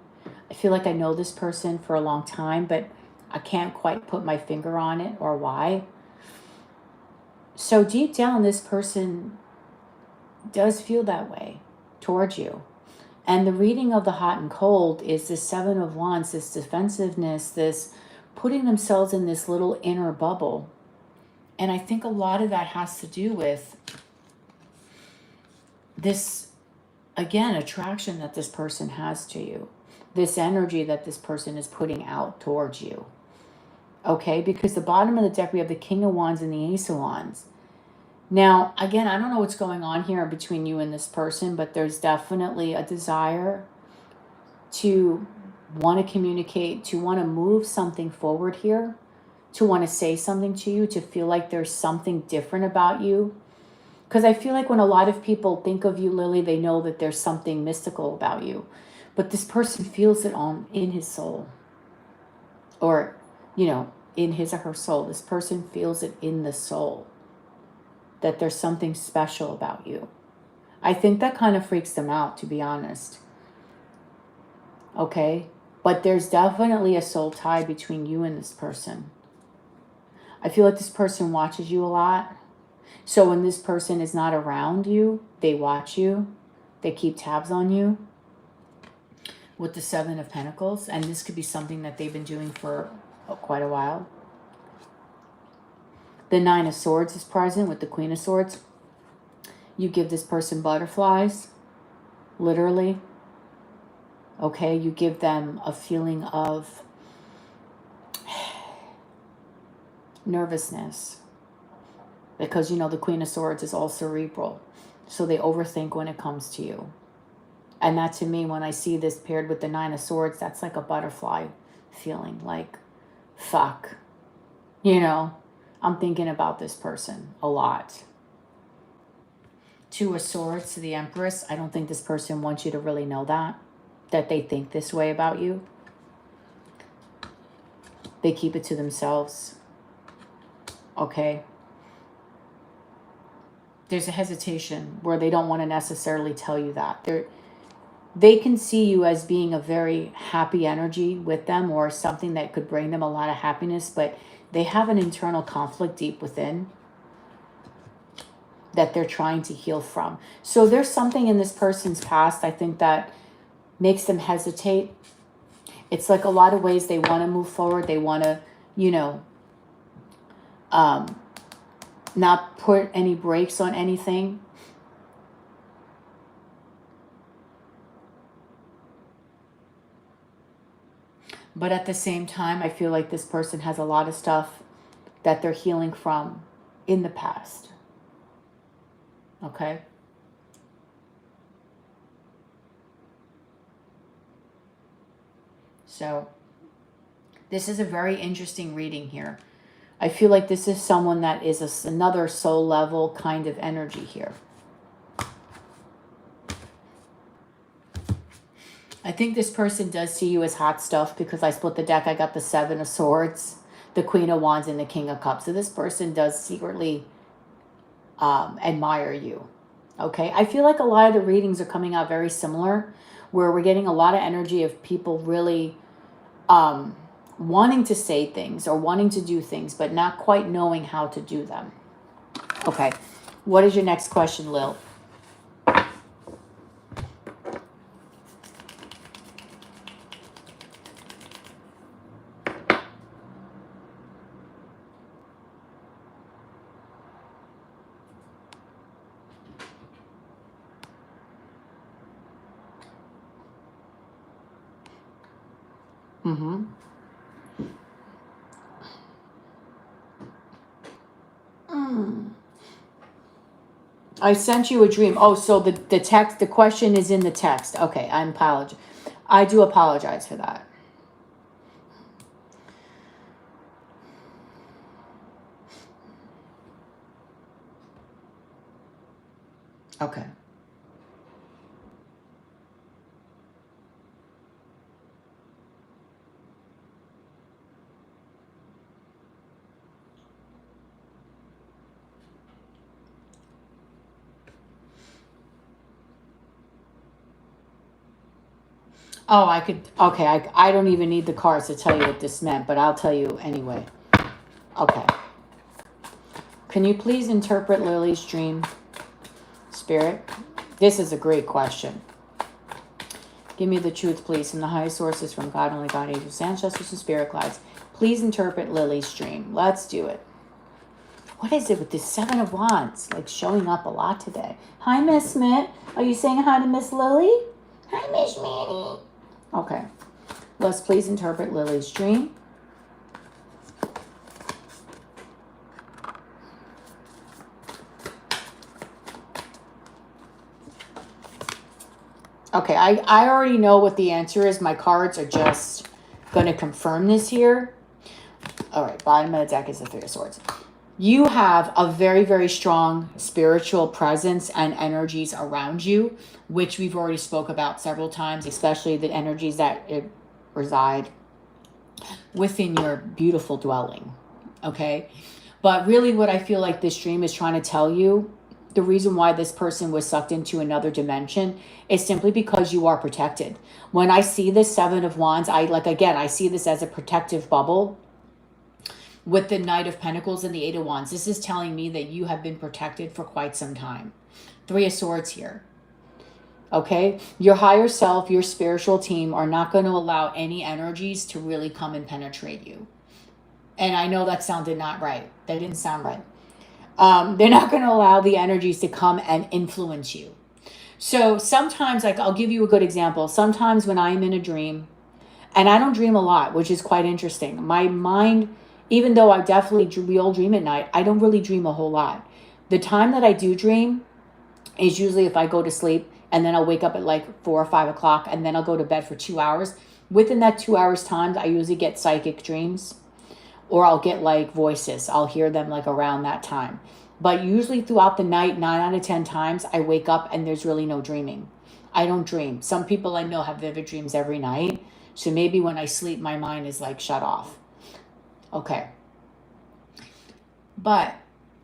I feel like I know this person for a long time, but I can't quite put my finger on it or why. So deep down, this person does feel that way towards you. And the reading of the hot and cold is this Seven of Wands, this defensiveness, this putting themselves in this little inner bubble. And I think a lot of that has to do with this, again, attraction that this person has to you. This energy that this person is putting out towards you. Okay, because the bottom of the deck, we have the King of Wands and the Ace of Wands. Now, again, I don't know what's going on here between you and this person, but there's definitely a desire to want to communicate, to want to move something forward here, to want to say something to you, to feel like there's something different about you. Because I feel like when a lot of people think of you, Lily, they know that there's something mystical about you. But this person feels it in his soul. Or, in his or her soul. This person feels it in the soul, that there's something special about you. I think that kind of freaks them out, to be honest. Okay? But there's definitely a soul tie between you and this person. I feel like this person watches you a lot. So when this person is not around you, they watch you. They keep tabs on you. With the Seven of Pentacles. And this could be something that they've been doing for quite a while. The Nine of Swords is present with the Queen of Swords. You give this person butterflies, literally. Okay, you give them a feeling of nervousness. Because, the Queen of Swords is all cerebral. So they overthink when it comes to you. And that, to me, when I see this paired with the Nine of Swords, that's like a butterfly feeling. Like, fuck. I'm thinking about this person a lot. Two of Swords to the Empress. I don't think this person wants you to really know that they think this way about you. They keep it to themselves. Okay. There's a hesitation where they don't want to necessarily tell you that. They can see you as being a very happy energy with them, or something that could bring them a lot of happiness, but they have an internal conflict deep within that they're trying to heal from. So there's something in this person's past, I think, that makes them hesitate. It's like a lot of ways they want to move forward. They want to, you know, not put any brakes on anything. But at the same time, I feel like this person has a lot of stuff that they're healing from in the past. Okay? So, this is a very interesting reading here. I feel like this is someone that is another soul level kind of energy here. I think this person does see you as hot stuff, because I split the deck. I got the Seven of Swords, the Queen of Wands, and the King of Cups. So this person does secretly admire you. Okay? I feel like a lot of the readings are coming out very similar, where we're getting a lot of energy of people really wanting to say things or wanting to do things, but not quite knowing how to do them. Okay. What is your next question, Lil? Mm-hmm. I sent you a dream. Oh, so the text, the question is in the text. Okay, I apologize. I do apologize for that. Okay. Oh, I could, okay, I don't even need the cards to tell you what this meant, but I'll tell you anyway. Okay. Can you please interpret Lily's dream, Spirit? This is a great question. Give me the truth, please, from the highest sources, from God, only God, angels, ancestors, and spirit guides. Please interpret Lily's dream. Let's do it. What is it with this Seven of Wands? Like showing up a lot today. Hi, Miss Smith. Are you saying hi to Miss Lily? Hi, Miss Minnie. Okay. Let's please interpret Lily's dream. Okay, I already know what the answer is. My cards are just going to confirm this here. All right, bottom of the deck is the Three of Swords. You have a very, very strong spiritual presence and energies around you, which we've already spoke about several times, especially the energies that reside within your beautiful dwelling, okay? But really what I feel like this dream is trying to tell you, the reason why this person was sucked into another dimension is simply because you are protected. When I see this Seven of Wands, I see this as a protective bubble with the Knight of Pentacles and the Eight of Wands. This is telling me that you have been protected for quite some time. Three of Swords here. Okay? Your higher self, your spiritual team are not going to allow any energies to really come and penetrate you. And I know that sounded not right. That didn't sound right. They're not going to allow the energies to come and influence you. So sometimes, like, I'll give you a good example. Sometimes when I'm in a dream, and I don't dream a lot, which is quite interesting. My mind, even though we all dream at night, I don't really dream a whole lot. The time that I do dream is usually if I go to sleep and then I'll wake up at like 4 or 5 o'clock and then I'll go to bed for 2 hours. Within that 2 hours time, I usually get psychic dreams, or I'll get like voices. I'll hear them like around that time. But usually throughout the night, 9 out of 10 times, I wake up and there's really no dreaming. I don't dream. Some people I know have vivid dreams every night. So maybe when I sleep, my mind is like shut off. Okay. But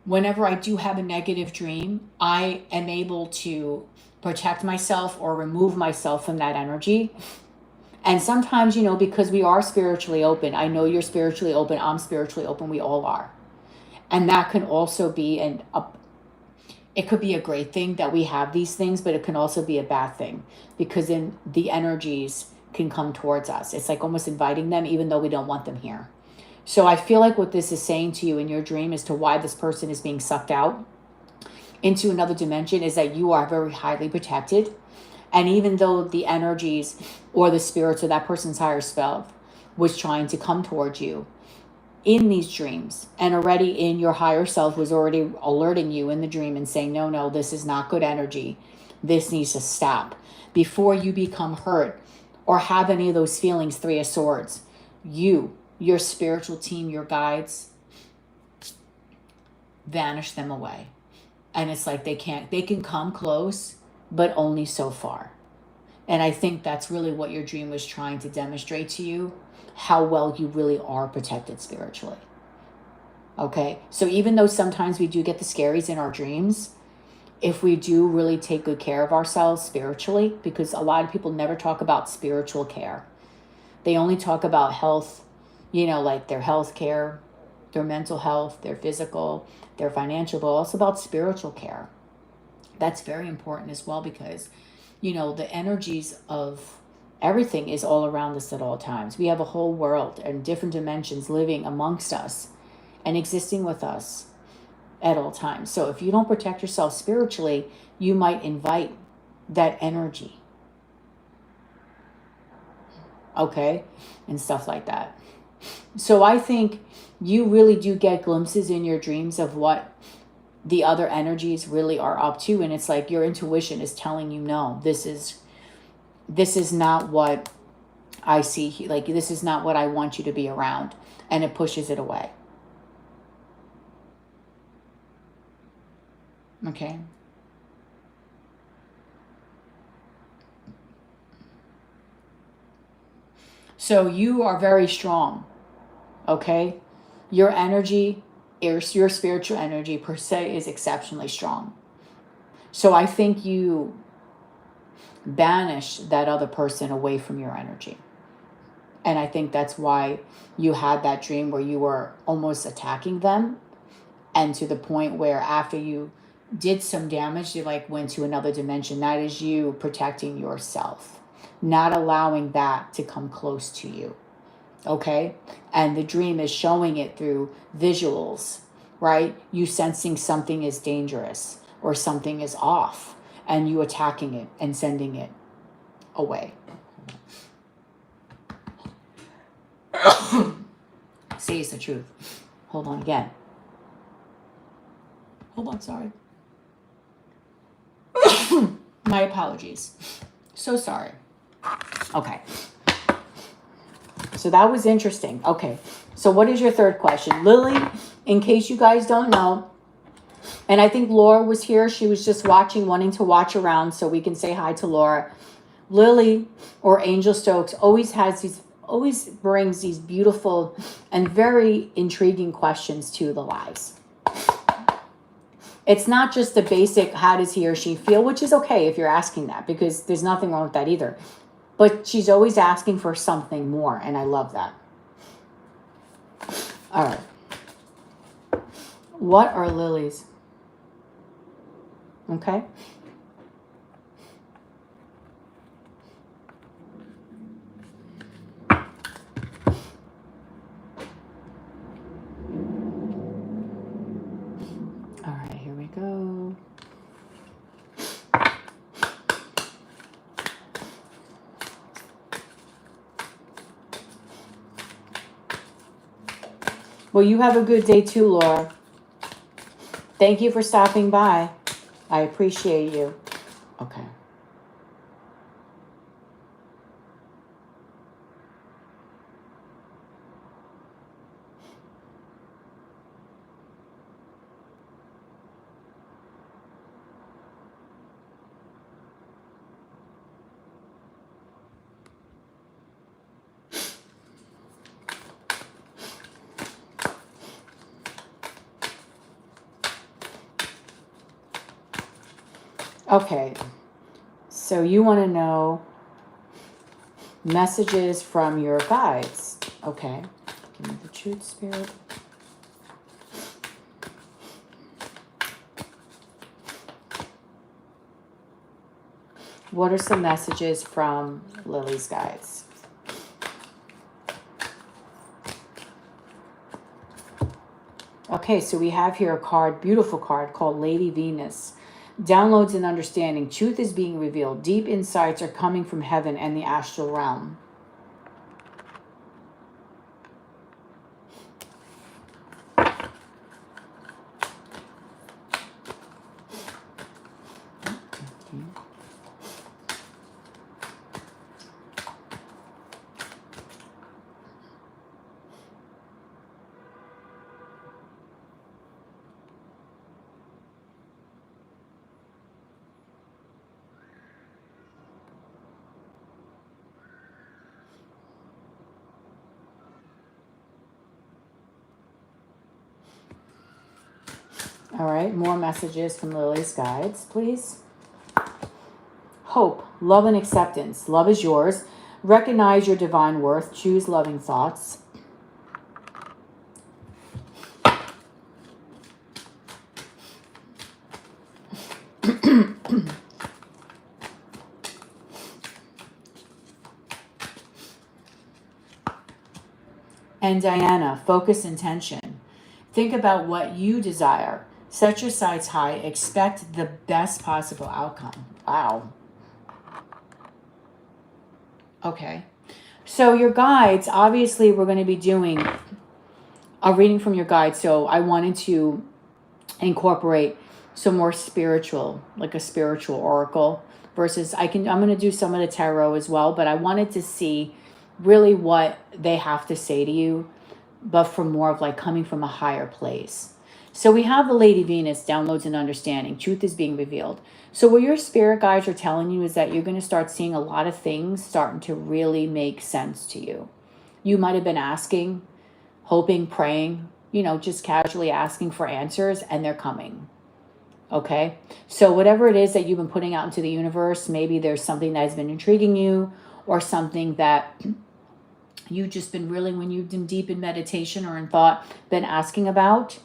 whenever I do have a negative dream, I am able to protect myself or remove myself from that energy. And sometimes, because we are spiritually open, I know you're spiritually open, I'm spiritually open, we all are. And that can also be it could be a great thing that we have these things, but it can also be a bad thing because then the energies can come towards us. It's like almost inviting them even though we don't want them here. So I feel like what this is saying to you in your dream as to why this person is being sucked out into another dimension is that you are very highly protected. And even though the energies or the spirits or that person's higher self was trying to come towards you in these dreams, and already in your higher self was already alerting you in the dream and saying, no, this is not good energy. This needs to stop. Before you become hurt or have any of those feelings, Three of Swords, your spiritual team, your guides, vanish them away. And it's like they can come close, but only so far. And I think that's really what your dream was trying to demonstrate to you, how well you really are protected spiritually. Okay? So even though sometimes we do get the scaries in our dreams, if we do really take good care of ourselves spiritually, because a lot of people never talk about spiritual care. They only talk about health, like their health care, their mental health, their physical, their financial, but also about spiritual care. That's very important as well because, the energies of everything is all around us at all times. We have a whole world and different dimensions living amongst us and existing with us at all times. So if you don't protect yourself spiritually, you might invite that energy. Okay? And stuff like that. So I think you really do get glimpses in your dreams of what the other energies really are up to. And it's like your intuition is telling you, no, this is not what I see. Like, this is not what I want you to be around. And it pushes it away. Okay. So you are very strong. Okay. Your energy, your spiritual energy per se is exceptionally strong. So I think you banish that other person away from your energy. And I think that's why you had that dream where you were almost attacking them. And to the point where after you did some damage, you went to another dimension. That is you protecting yourself, not allowing that to come close to you. Okay? And the dream is showing it through visuals, right? You sensing something is dangerous or something is off and you attacking it and sending it away. Say it's the truth. Hold on again. Hold on, sorry. My apologies. So sorry. Okay. So that was interesting. Okay. So what is your third question? Lily, in case you guys don't know, and I think Laura was here. She was just watching, wanting to watch around so we can say hi to Laura. Lily, or Angel Stokes, always brings these beautiful and very intriguing questions to the lives. It's not just the basic, how does he or she feel, which is okay if you're asking that, because there's nothing wrong with that either. But she's always asking for something more, and I love that. All right. What are Lily's? Okay. All right, here we go. Well, you have a good day too, Laura. Thank you for stopping by. I appreciate you. Okay. Okay. So you want to know messages from your guides. Okay. Give me the truth, Spirit. What are some messages from Lily's guides? Okay, so we have here a card, beautiful card called Lady Venus. Downloads and understanding. Truth is being revealed. Deep insights are coming from heaven and the astral realm. All right, more messages from Lily's guides, please. Hope, love and acceptance. Love is yours. Recognize your divine worth. Choose loving thoughts. And Diana, focus intention. Think about what you desire. Set your sights high. Expect the best possible outcome. Wow. Okay. So your guides, obviously we're going to be doing a reading from your guides. So I wanted to incorporate some more spiritual, like a spiritual oracle versus I'm going to do some of the tarot as well, but I wanted to see really what they have to say to you, but from more of like coming from a higher place. So we have the Lady Venus, downloads and understanding. Truth is being revealed. So what your spirit guides are telling you is that you're going to start seeing a lot of things starting to really make sense to you. You might have been asking, hoping, praying, you know, just casually asking for answers, and they're coming. Okay? So whatever it is that you've been putting out into the universe, maybe there's something that has been intriguing you or something that you've just been really, when you've been deep in meditation or in thought, been asking about.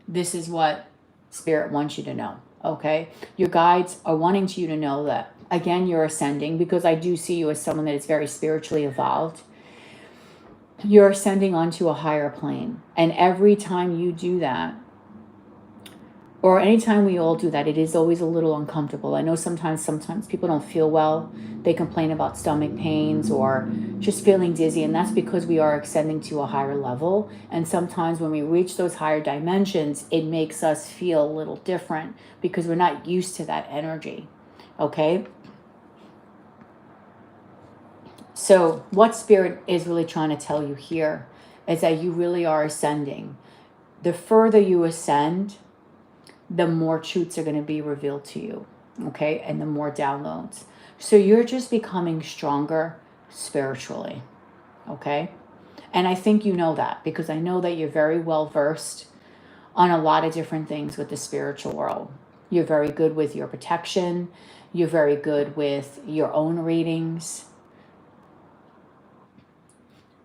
This is what Spirit wants you to know, okay? Your guides are wanting you to know that, again, you're ascending, because I do see you as someone that is very spiritually evolved. You're ascending onto a higher plane. And every time you do that, or anytime we all do that, it is always a little uncomfortable. I know sometimes people don't feel well. They complain about stomach pains or just feeling dizzy, and that's because we are ascending to a higher level. And sometimes when we reach those higher dimensions, it makes us feel a little different because we're not used to that energy, okay? So what Spirit is really trying to tell you here is that you really are ascending. The further you ascend, the more truths are going to be revealed to you, okay? And the more downloads. So you're just becoming stronger spiritually, okay? And I think you know that, because I know that you're very well versed on a lot of different things with the spiritual world. You're very good with your protection. You're very good with your own readings.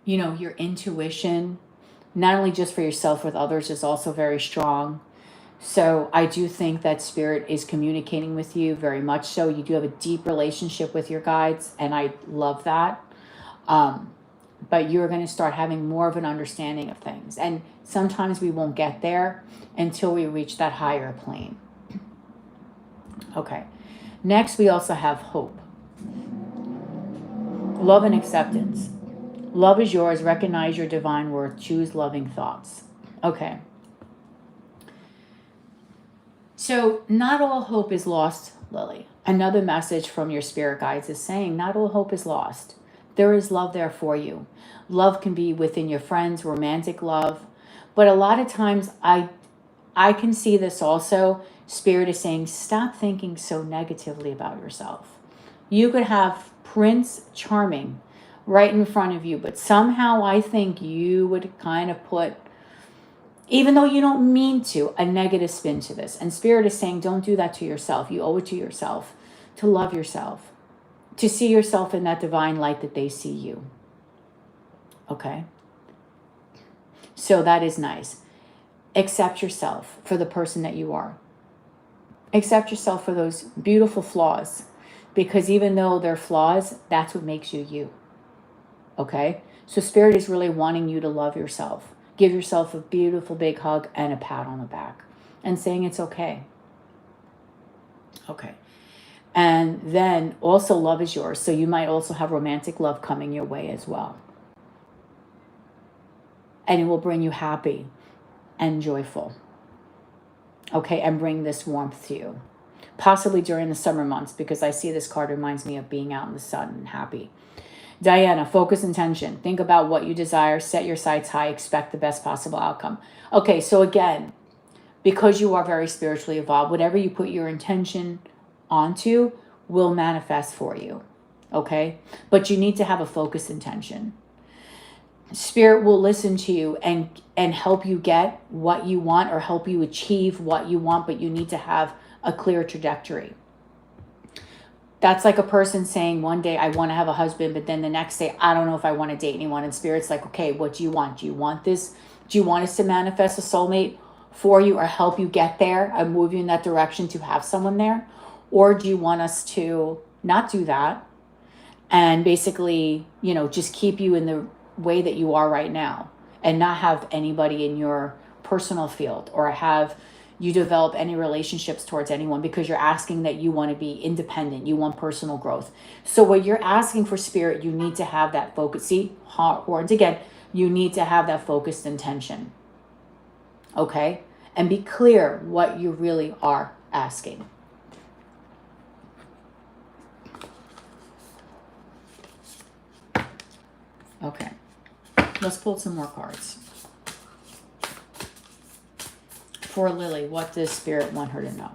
You know, your intuition, not only just for yourself, with others, is also very strong. So I do think that Spirit is communicating with you very much so. You do have a deep relationship with your guides, and I love that. But you're going to start having more of an understanding of things. And sometimes we won't get there until we reach that higher plane. Okay. Next, we also have hope. Love and acceptance. Love is yours. Recognize your divine worth. Choose loving thoughts. Okay. So not all hope is lost, Lily. Another message from your spirit guides is saying not all hope is lost. There is love there for you. Love can be within your friends, romantic love. But a lot of times I can see this also. Spirit is saying stop thinking so negatively about yourself. You could have Prince Charming right in front of you, but somehow I think you would kind of put even though you don't mean to, a negative spin to this. And Spirit is saying, don't do that to yourself. You owe it to yourself to love yourself, to see yourself in that divine light that they see you. Okay? So that is nice. Accept yourself for the person that you are. Accept yourself for those beautiful flaws, because even though they're flaws, that's what makes you you. Okay? So Spirit is really wanting you to love yourself. Give yourself a beautiful big hug and a pat on the back and saying it's okay. Okay. And then also love is yours. So you might also have romantic love coming your way as well. And it will bring you happy and joyful. Okay. And bring this warmth to you. Possibly during the summer months, because I see this card reminds me of being out in the sun and happy. Diana, focus intention. Think about what you desire. Set your sights high. Expect the best possible outcome. Okay, so again, because you are very spiritually evolved, whatever you put your intention onto will manifest for you. Okay? But you need to have a focused intention. Spirit will listen to you and help you get what you want or help you achieve what you want, but you need to have a clear trajectory. That's like a person saying one day, I want to have a husband, but then the next day, I don't know if I want to date anyone. And Spirit's like, okay, what do you want? Do you want this? Do you want us to manifest a soulmate for you or help you get there and move you in that direction to have someone there? Or do you want us to not do that and basically, you know, just keep you in the way that you are right now and not have anybody in your personal field or have you develop any relationships towards anyone, because you're asking that you want to be independent. You want personal growth. So what you're asking for, Spirit, you need to have that focus. See, horns again, you need to have that focused intention. Okay? And be clear what you really are asking. Okay. Let's pull some more cards. For Lily, what does Spirit want her to know?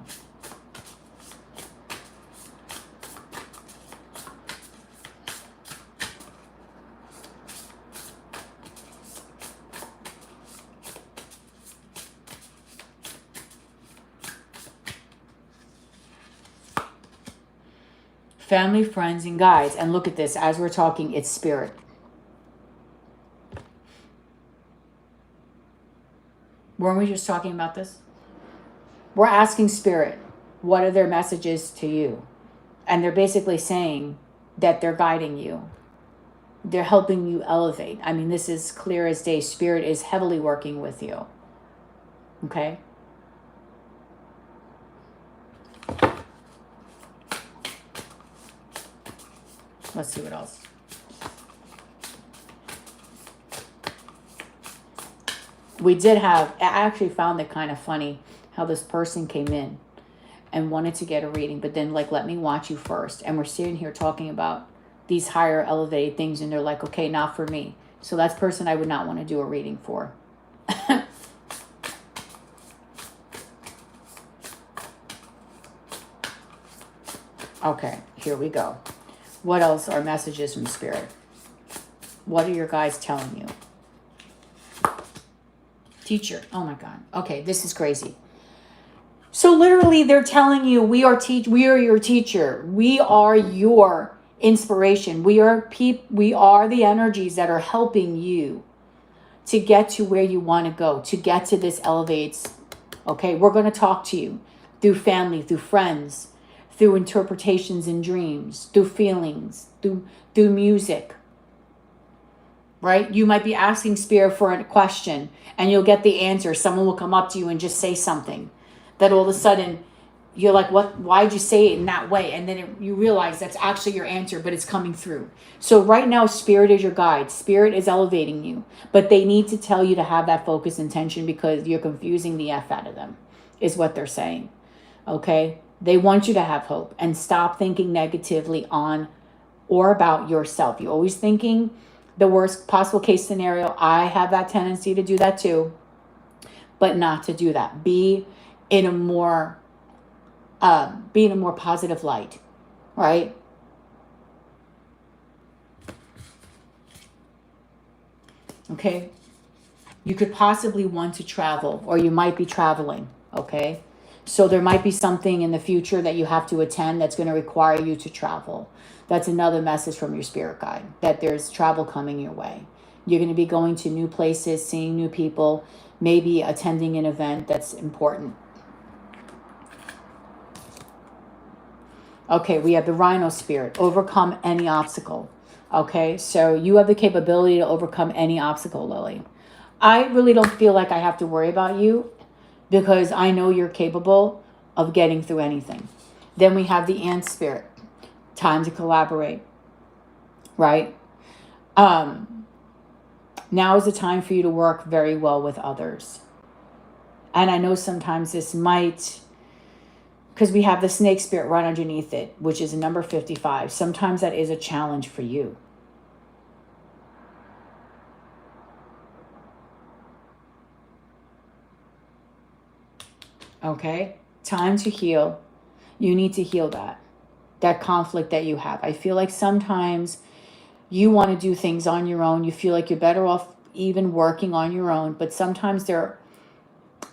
Family, friends, and guides. And look at this. As we're talking, it's Spirit. Weren't we just talking about this? We're asking Spirit, what are their messages to you? And they're basically saying that they're guiding you. They're helping you elevate. I mean, this is clear as day. Spirit is heavily working with you. Okay? Let's see what else. We did have, I actually found it kind of funny how this person came in and wanted to get a reading, but then like, let me watch you first. And we're sitting here talking about these higher elevated things, and they're like, okay, not for me. So that's person I would not want to do a reading for. Okay, here we go. What else are messages from Spirit? What are your guys telling you? Teacher. Oh my God. Okay, this is crazy. So literally they're telling you, we are your teacher. We are your inspiration. We are the energies that are helping you to get to where you want to go, to get to this elevates. Okay, we're going to talk to you through family, through friends, through interpretations and dreams, through feelings, through music. Right? You might be asking Spirit for a question and you'll get the answer. Someone will come up to you and just say something that all of a sudden you're like, what? Why'd you say it in that way? And then you realize that's actually your answer, but it's coming through. So right now, Spirit is your guide. Spirit is elevating you, but they need to tell you to have that focused intention because you're confusing the F out of them, is what they're saying. Okay? They want you to have hope and stop thinking negatively on or about yourself. You're always thinking the worst possible case scenario. I have that tendency to do that too, but not to do that. Be in a more positive light, right? Okay. You could possibly want to travel, or you might be traveling, okay? So there might be something in the future that you have to attend that's going to require you to travel. That's another message from your spirit guide, that there's travel coming your way. You're going to be going to new places, seeing new people, maybe attending an event that's important. Okay, we have the Rhino spirit, overcome any obstacle. Okay, so you have the capability to overcome any obstacle, Lily. I really don't feel like I have to worry about you because I know you're capable of getting through anything. Then we have the Ant spirit, time to collaborate, right? Now is the time for you to work very well with others. And I know sometimes this might, because we have the snake spirit right underneath it, which is a number 55. Sometimes that is a challenge for you. Okay? Time to heal. You need to heal that conflict that you have. I feel like sometimes you want to do things on your own. You feel like you're better off even working on your own, but sometimes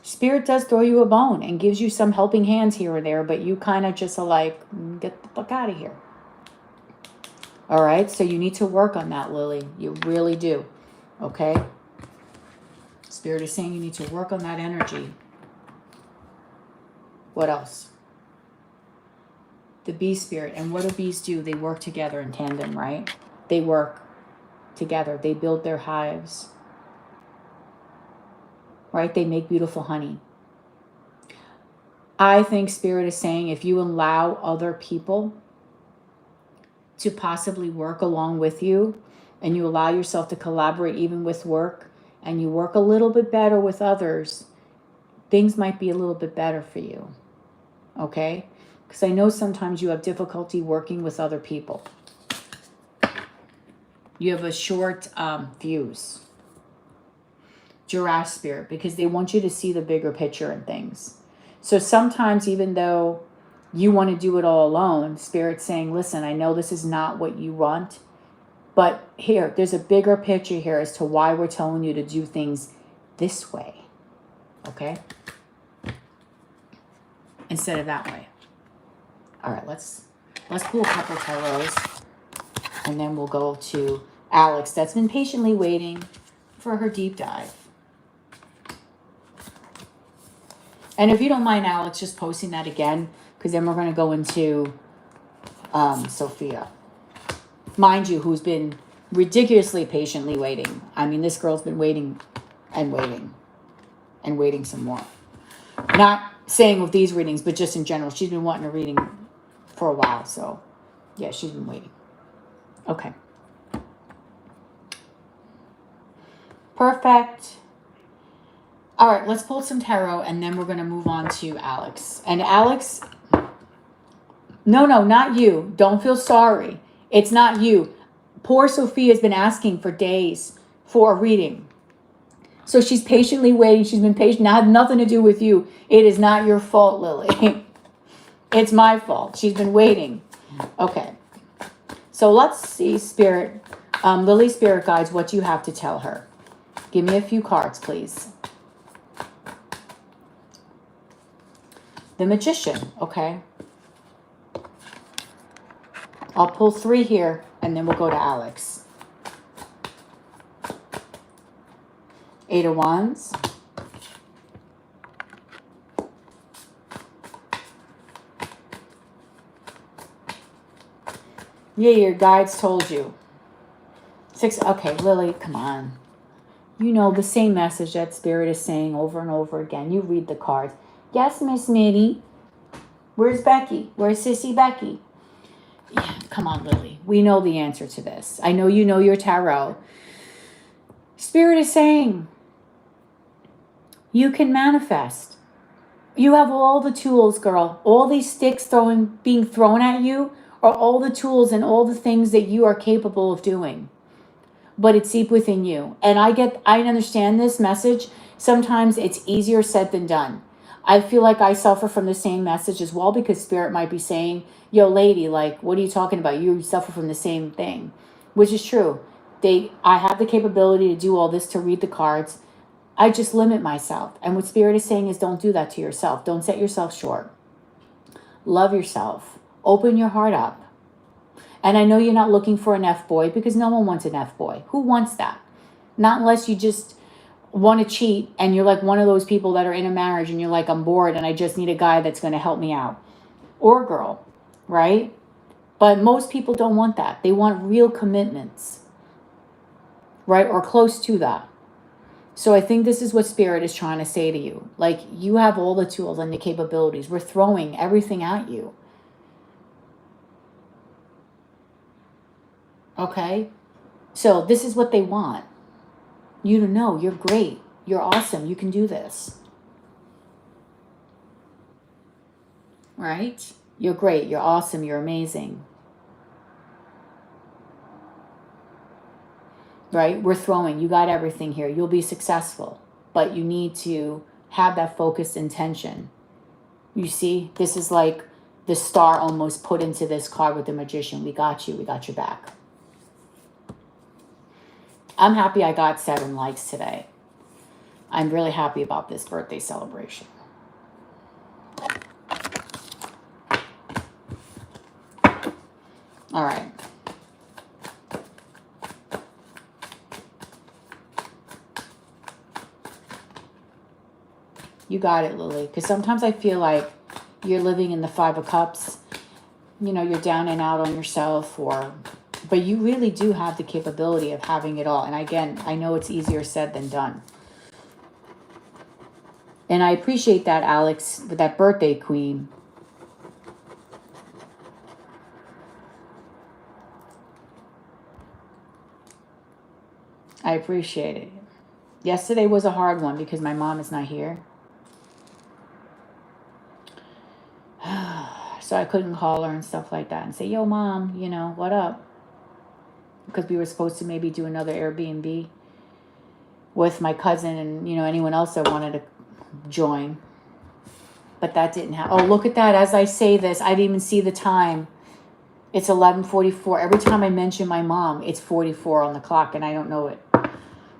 Spirit does throw you a bone and gives you some helping hands here or there, but you kind of just are like, get the fuck out of here. All right, so you need to work on that, Lily. You really do, okay? Spirit is saying you need to work on that energy. What else? The bee spirit. And what do bees do? They work together in tandem, right? They work together. They build their hives. Right? They make beautiful honey. I think Spirit is saying if you allow other people to possibly work along with you, and you allow yourself to collaborate even with work, and you work a little bit better with others, things might be a little bit better for you. Okay? Because I know sometimes you have difficulty working with other people. You have a short fuse. Giraffe spirit, because they want you to see the bigger picture and things. So sometimes even though you want to do it all alone, Spirit's saying, listen, I know this is not what you want, but here, there's a bigger picture here as to why we're telling you to do things this way. Okay? Instead of that way. All right, let's pull a couple tarots, and then we'll go to Alex, that's been patiently waiting for her deep dive. And if you don't mind, Alex, just posting that again, because then we're going to go into Sophia. Mind you, who's been ridiculously patiently waiting. I mean, this girl's been waiting and waiting and waiting some more. Not saying with these readings, but just in general. She's been wanting a reading for a while. So, yeah, she's been waiting. Okay. Perfect. All right, let's pull some tarot, and then we're going to move on to Alex. And Alex, no, not you. Don't feel sorry. It's not you. Poor Sophia's been asking for days for a reading. So she's patiently waiting. She's been patient. Now, it had nothing to do with you. It is not your fault, Lily. It's my fault. She's been waiting. Okay. So let's see, Spirit, Lily Spirit Guides, what you have to tell her. Give me a few cards, please. The Magician, okay. I'll pull 3 here, and then we'll go to Alex. 8 of Wands. Yeah, your guides told you. 6, okay, Lily, come on. You know the same message that Spirit is saying over and over again. You read the cards. Yes, Miss Mitty. Where's Becky? Where's Sissy Becky? Yeah, come on, Lily. We know the answer to this. I know you know your tarot. Spirit is saying you can manifest. You have all the tools, girl. All these sticks being thrown at you are all the tools and all the things that you are capable of doing. But it's deep within you. And I understand this message. Sometimes it's easier said than done. I feel like I suffer from the same message as well, because Spirit might be saying, yo, lady, like, what are you talking about? You suffer from the same thing, which is true. I have the capability to do all this, to read the cards. I just limit myself. And what Spirit is saying is don't do that to yourself. Don't set yourself short. Love yourself. Open your heart up. And I know you're not looking for an F-boy because no one wants an F-boy. Who wants that? Not unless you just want to cheat and you're like one of those people that are in a marriage and you're like, I'm bored and I just need a guy that's going to help me out. Or a girl, right? But most people don't want that. They want real commitments, right? Or close to that. So I think this is what Spirit is trying to say to you. Like, you have all the tools and the capabilities. We're throwing everything at you. Okay? So this is what they want. You to know you're great. You're awesome. You can do this. Right? You're great. You're awesome. You're amazing. Right? We're throwing. You got everything here. You'll be successful. But you need to have that focused intention. You see? This is like the star almost put into this card with the Magician. We got you. We got your back. I'm happy I got 7 likes today. I'm really happy about this birthday celebration. All right. You got it, Lily. Because sometimes I feel like you're living in the 5 of Cups. You know, you're down and out on yourself, but you really do have the capability of having it all. And again, I know it's easier said than done. And I appreciate that, Alex, with that birthday queen. I appreciate it. Yesterday was a hard one because my mom is not here. So I couldn't call her and stuff like that and say, yo, Mom, you know, what up? Because we were supposed to maybe do another Airbnb with my cousin and, you know, anyone else that wanted to join. But that didn't happen. Oh, look at that. As I say this, I didn't even see the time. It's 11:44. Every time I mention my mom, it's 44 on the clock and I don't know it.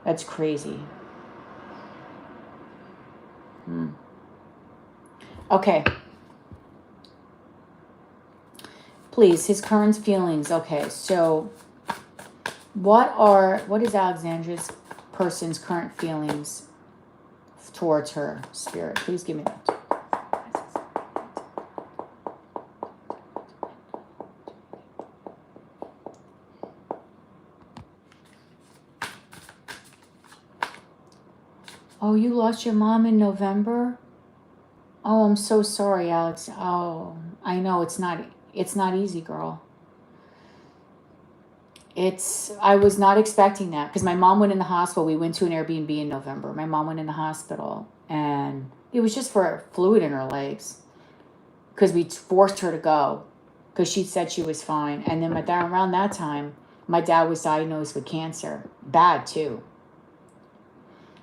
That's crazy. Okay. Please, his current feelings. Okay, so what is Alexandra's person's current feelings towards her, Spirit? Please give me that. Oh, you lost your mom in November? Oh, I'm so sorry, Alex. Oh, I know it's not easy, girl. I was not expecting that because my mom went in the hospital. We went to an Airbnb in November. My mom went in the hospital and it was just for fluid in her legs because we forced her to go because she said she was fine. And then around that time, my dad was diagnosed with cancer. Bad too.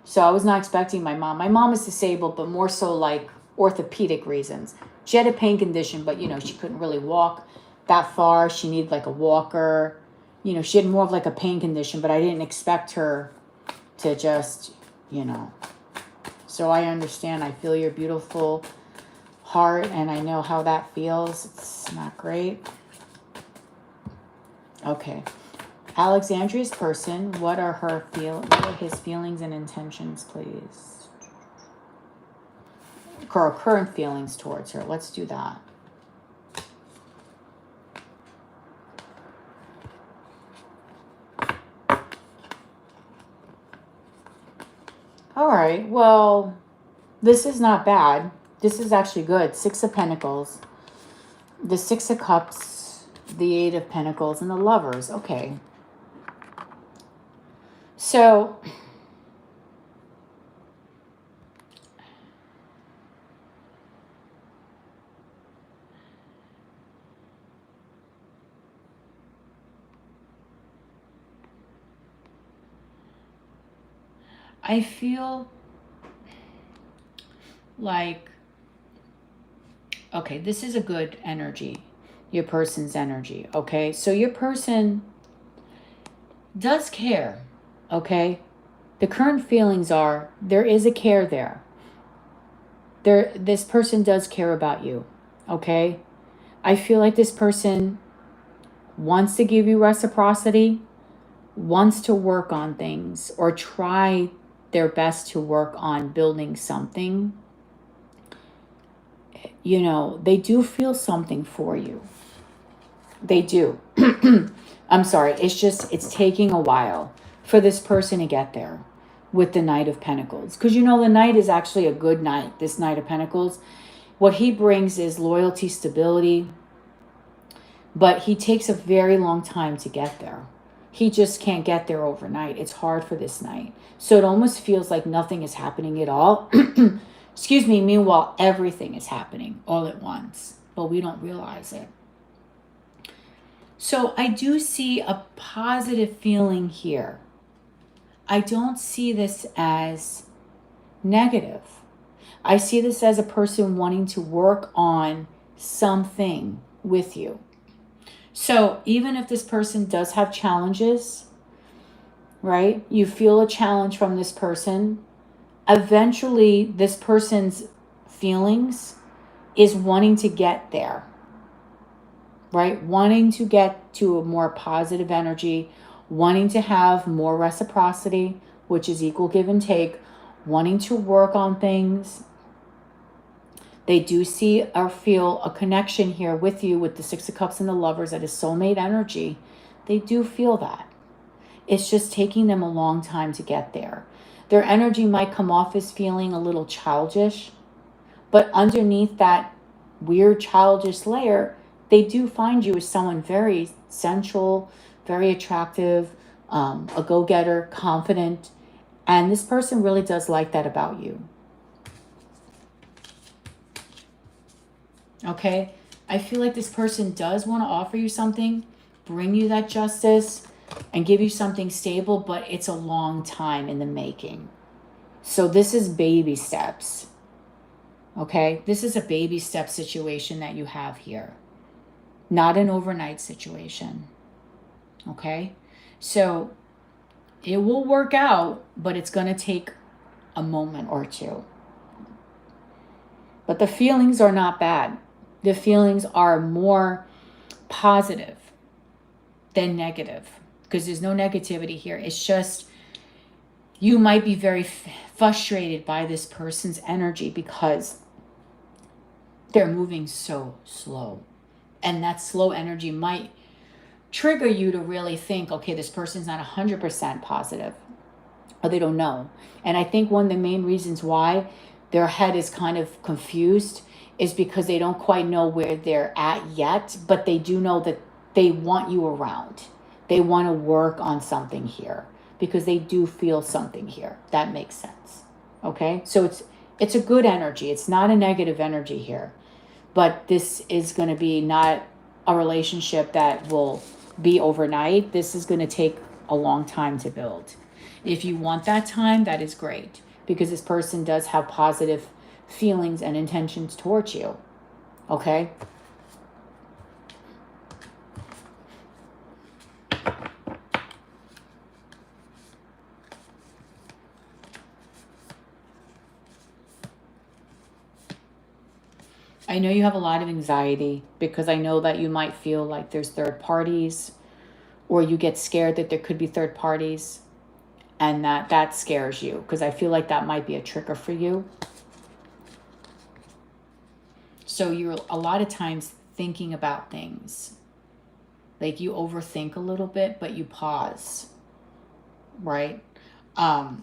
So I was not expecting my mom. My mom is disabled, but more so like orthopedic reasons. She had a pain condition, but, you know, she couldn't really walk that far. She needed like a walker. You know, she had more of like a pain condition, but I didn't expect her to just, you know. So I understand. I feel your beautiful heart, and I know how that feels. It's not great. Okay. Alexandria's person, what are his feelings and intentions, please? Or current feelings towards her. Let's do that. All right. Well, this is not bad. This is actually good. 6 of Pentacles. The 6 of Cups. The 8 of Pentacles. And the Lovers. Okay. So I feel like, okay, this is a good energy, your person's energy, okay? So your person does care, okay? The current feelings are, there is a care there. This person does care about you, okay? I feel like this person wants to give you reciprocity, wants to work on things, or try their best to work on building something. You know, they do feel something for you. They do. I'm sorry. It's taking a while for this person to get there with the Knight of Pentacles. Because, you know, the Knight is actually a good Knight, this Knight of Pentacles. What he brings is loyalty, stability. But he takes a very long time to get there. He just can't get there overnight. It's hard for this Knight. So it almost feels like nothing is happening at all. Excuse me. Meanwhile, everything is happening all at once. But we don't realize it. So I do see a positive feeling here. I don't see this as negative. I see this as a person wanting to work on something with you. So even if this person does have challenges, right? You feel a challenge from this person. Eventually, this person's feelings is wanting to get there. Right? Wanting to get to a more positive energy, wanting to have more reciprocity, which is equal give and take, wanting to work on things. They do see or feel a connection here with you with the Six of Cups and the Lovers that is soulmate energy. They do feel that. It's just taking them a long time to get there. Their energy might come off as feeling a little childish, but underneath that weird childish layer, they do find you as someone very sensual, very attractive, a go-getter, confident. And this person really does like that about you. Okay? I feel like this person does want to offer you something, bring you that justice, and give you something stable, but it's a long time in the making. So this is baby steps. Okay? This is a baby step situation that you have here. Not an overnight situation. Okay? So it will work out, but it's going to take a moment or two. But the feelings are not bad. The feelings are more positive than negative, because there's no negativity here. It's just you might be very frustrated by this person's energy because they're moving so slow. And that slow energy might trigger you to really think, okay, this person's not 100% positive, or they don't know. And I think one of the main reasons why their head is kind of confused is because they don't quite know where they're at yet, but they do know that they want you around. They want to work on something here because they do feel something here. That makes sense. Okay? So it's a good energy. It's not a negative energy here. But this is going to be not a relationship that will be overnight. This is going to take a long time to build. If you want that time, that is great, because this person does have positive feelings and intentions towards you. Okay? I know you have a lot of anxiety because I know that you might feel like there's third parties, or you get scared that there could be third parties, and that scares you, because I feel like that might be a trigger for you. So you're a lot of times thinking about things. Like you overthink a little bit, but you pause, right? I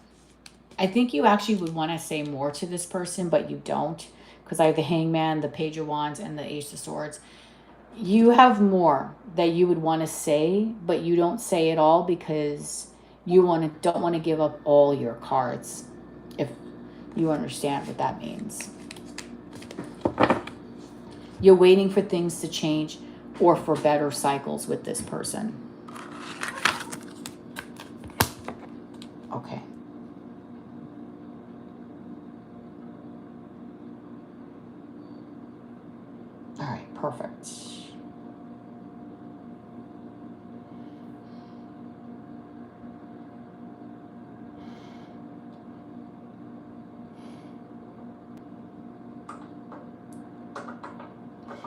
think you actually would want to say more to this person, but you don't, because I have the Hangman, the Page of Wands, and the Ace of Swords. You have more that you would want to say, but you don't say it all because you don't want to give up all your cards, if you understand what that means. You're waiting for things to change or for better cycles with this person. Okay. All right, perfect.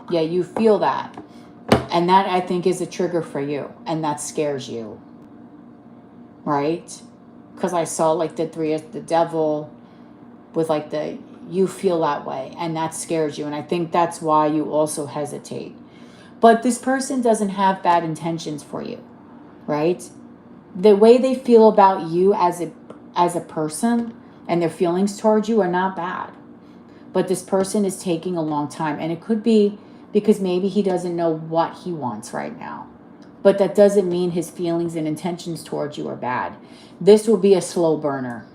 Yeah, you feel that. And that, I think, is a trigger for you. And that scares you. Right? Because I saw like the devil with like you feel that way. And that scares you. And I think that's why you also hesitate. But this person doesn't have bad intentions for you. Right? The way they feel about you as a person and their feelings towards you are not bad. But this person is taking a long time. And it could be because maybe he doesn't know what he wants right now. But that doesn't mean his feelings and intentions towards you are bad. This will be a slow burner.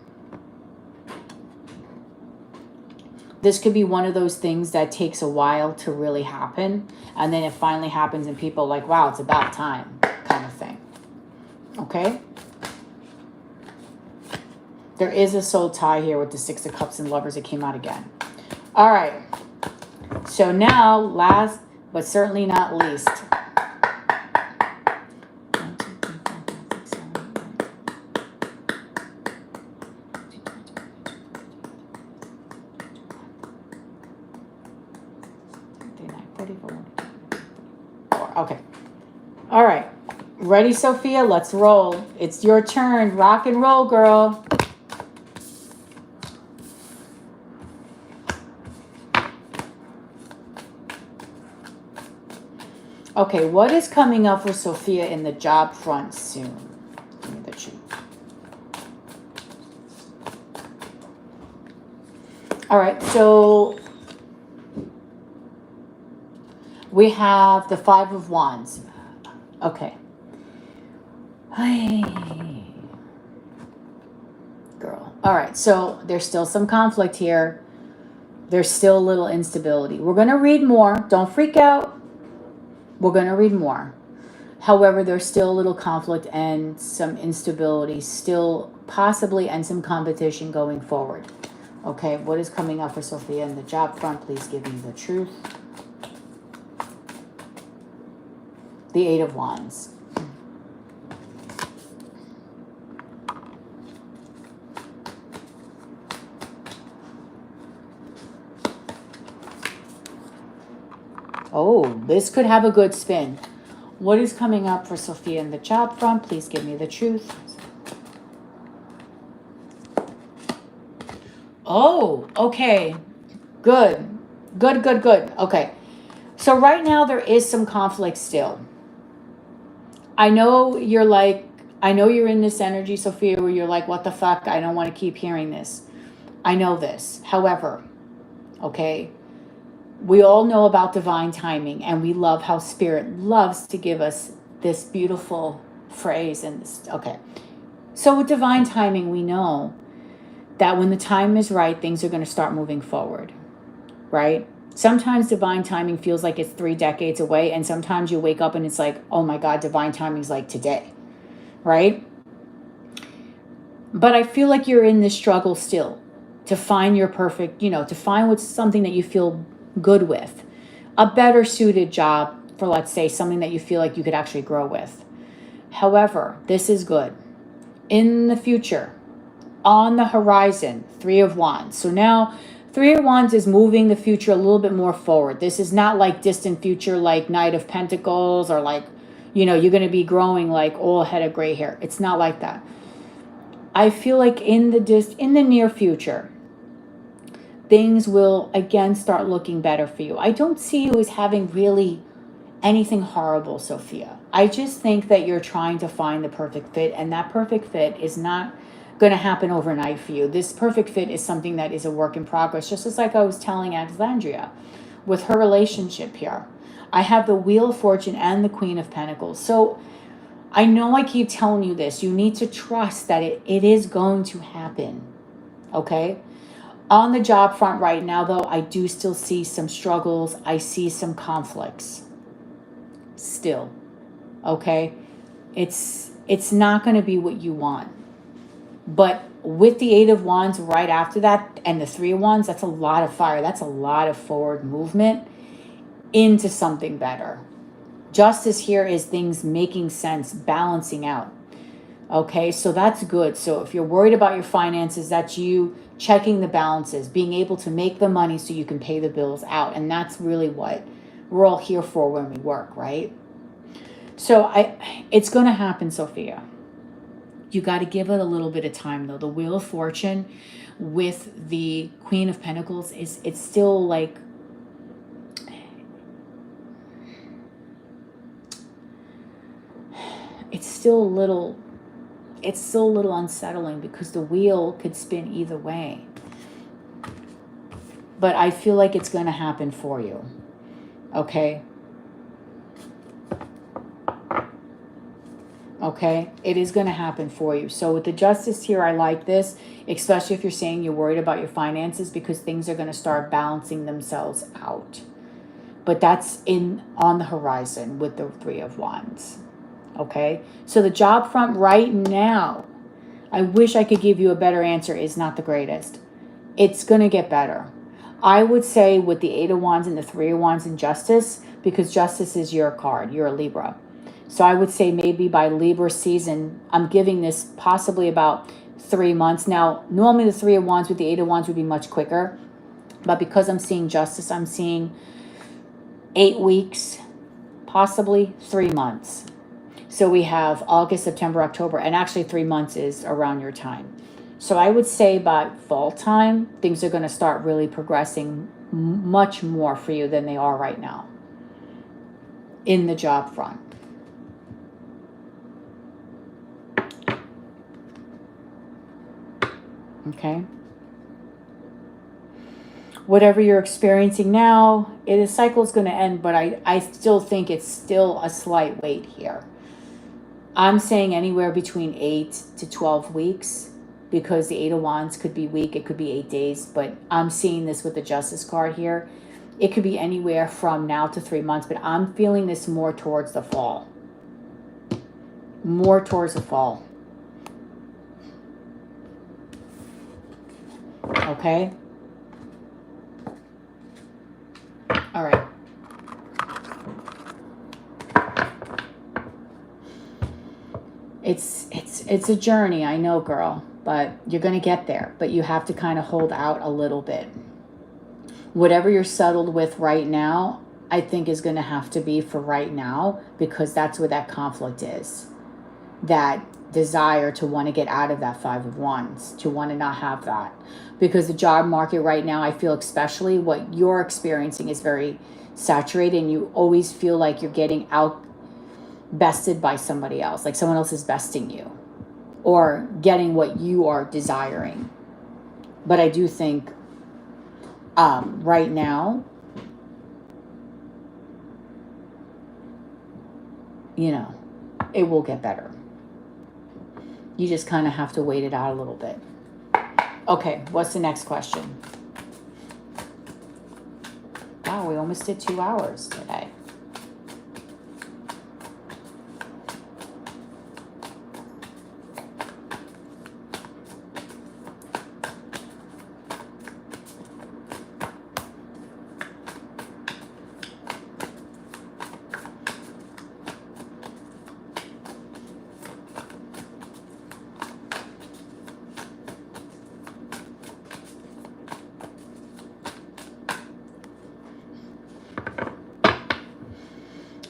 This could be one of those things that takes a while to really happen. And then it finally happens and people are like, wow, it's about time, kind of thing. Okay? There is a soul tie here with the Six of Cups and Lovers. It came out again. All right. So now, last but certainly not least. 1, 2, 3, 4, 5, 6, 7, 8, 9, 44. Okay. All right. Ready, Sophia? Let's roll. It's your turn. Rock and roll, girl. Okay, what is coming up for Sophia in the job front soon? Give me the truth. All right, so we have the Five of Wands. Okay. Hey, girl. All right, so there's still some conflict here. There's still a little instability. We're going to read more. Don't freak out. We're going to read more. However, there's still a little conflict and some instability still possibly and some competition going forward. Okay, what is coming up for Sophia in the job front? Please give me the truth. The Eight of Wands. Oh, this could have a good spin. What is coming up for Sophia in the job front? Please give me the truth. Oh, okay. Good. Good, good, good. Okay. So right now there is some conflict still. I know you're in this energy, Sophia, where you're like, what the fuck? I don't want to keep hearing this. I know this. However, okay, we all know about divine timing, and we love how Spirit loves to give us this beautiful phrase. And this, okay. So with divine timing, we know that when the time is right, things are going to start moving forward, right? Sometimes divine timing feels like it's 3 decades away, and sometimes you wake up and it's like, oh my God, divine timing is like today, right? But I feel like you're in this struggle still to find your perfect, to find what's something that you feel good with, a better suited job for, let's say, something that you feel like you could actually grow with. However, this is good. In the future, on the horizon, Three of Wands. So now Three of Wands is moving the future a little bit more forward. This is not like distant future, like Knight of Pentacles, or like, you're going to be growing like all head of gray hair. It's not like that. I feel like in the near future, things will again start looking better for you. I don't see you as having really anything horrible, Sophia. I just think that you're trying to find the perfect fit, and that perfect fit is not going to happen overnight for you. This perfect fit is something that is a work in progress, just as like I was telling Alexandria with her relationship here. I have the Wheel of Fortune and the Queen of Pentacles. So I know I keep telling you this. You need to trust that it is going to happen, okay? On the job front right now, though, I do still see some struggles. I see some conflicts still, okay? It's not going to be what you want. But with the Eight of Wands right after that and the Three of Wands, that's a lot of fire. That's a lot of forward movement into something better. Justice here is things making sense, balancing out. Okay, so that's good. So if you're worried about your finances, that's you checking the balances, being able to make the money so you can pay the bills out. And that's really what we're all here for when we work, right? So it's going to happen, Sophia. You got to give it a little bit of time, though. The Wheel of Fortune with the Queen of Pentacles it's still like, it's still a little unsettling because the wheel could spin either way. But I feel like it's going to happen for you. Okay? Okay? It is going to happen for you. So with the Justice here, I like this, especially if you're saying you're worried about your finances, because things are going to start balancing themselves out. But that's on the horizon with the Three of Wands. Okay? So the job front right now, I wish I could give you a better answer, is not the greatest. It's going to get better. I would say with the Eight of Wands and the Three of Wands and Justice, because Justice is your card. You're a Libra. So I would say maybe by Libra season, I'm giving this possibly about 3 months. Now, normally the Three of Wands with the Eight of Wands would be much quicker. But because I'm seeing Justice, I'm seeing 8 weeks, possibly 3 months. So we have August, September, October, and actually 3 months is around your time. So I would say by fall time, things are going to start really progressing much more for you than they are right now in the job front. Okay? Whatever you're experiencing now, the cycle is going to end, but I still think it's still a slight wait here. I'm saying anywhere between 8 to 12 weeks. Because the Eight of Wands could be weak, it could be 8 days, but I'm seeing this with the Justice card here. It could be anywhere from now to 3 months, but I'm feeling this more towards the fall. More towards the fall. Okay? All right. It's a journey, I know, girl. But you're going to get there. But you have to kind of hold out a little bit. Whatever you're settled with right now, I think is going to have to be for right now. Because that's where that conflict is. That desire to want to get out of that Five of Wands. To want to not have that. Because the job market right now, I feel especially what you're experiencing is very saturated. And you always feel like you're getting out bested by somebody else. Like someone else is besting you. Or getting what you are desiring. But I do think right now, you know, it will get better. You just kind of have to wait it out a little bit. Okay, what's the next question? Wow, we almost did 2 hours today.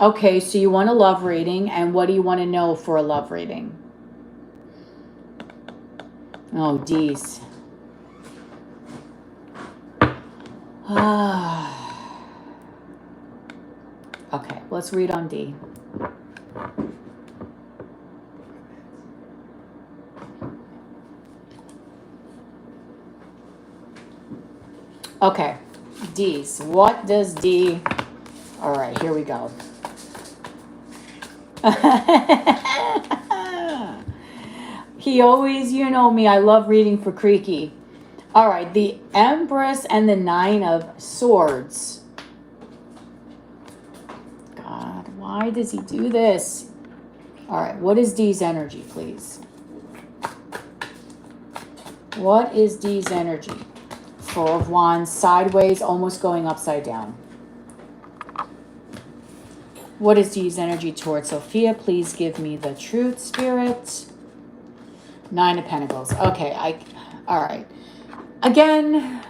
Okay, so you want a love reading, and what do you want to know for a love reading? Oh, D's. Okay, let's read on D. Okay, D's. What does D... All right, here we go. He always, you know me, I love reading for Creaky. All right, the Empress and the Nine of Swords. God, why does he do this? All right, what is D's energy, please? What is D's energy? Four of Wands, sideways, almost going upside down. What is D's energy towards Sophia? Please give me the truth, Spirit. Nine of Pentacles. Okay, all right. Again,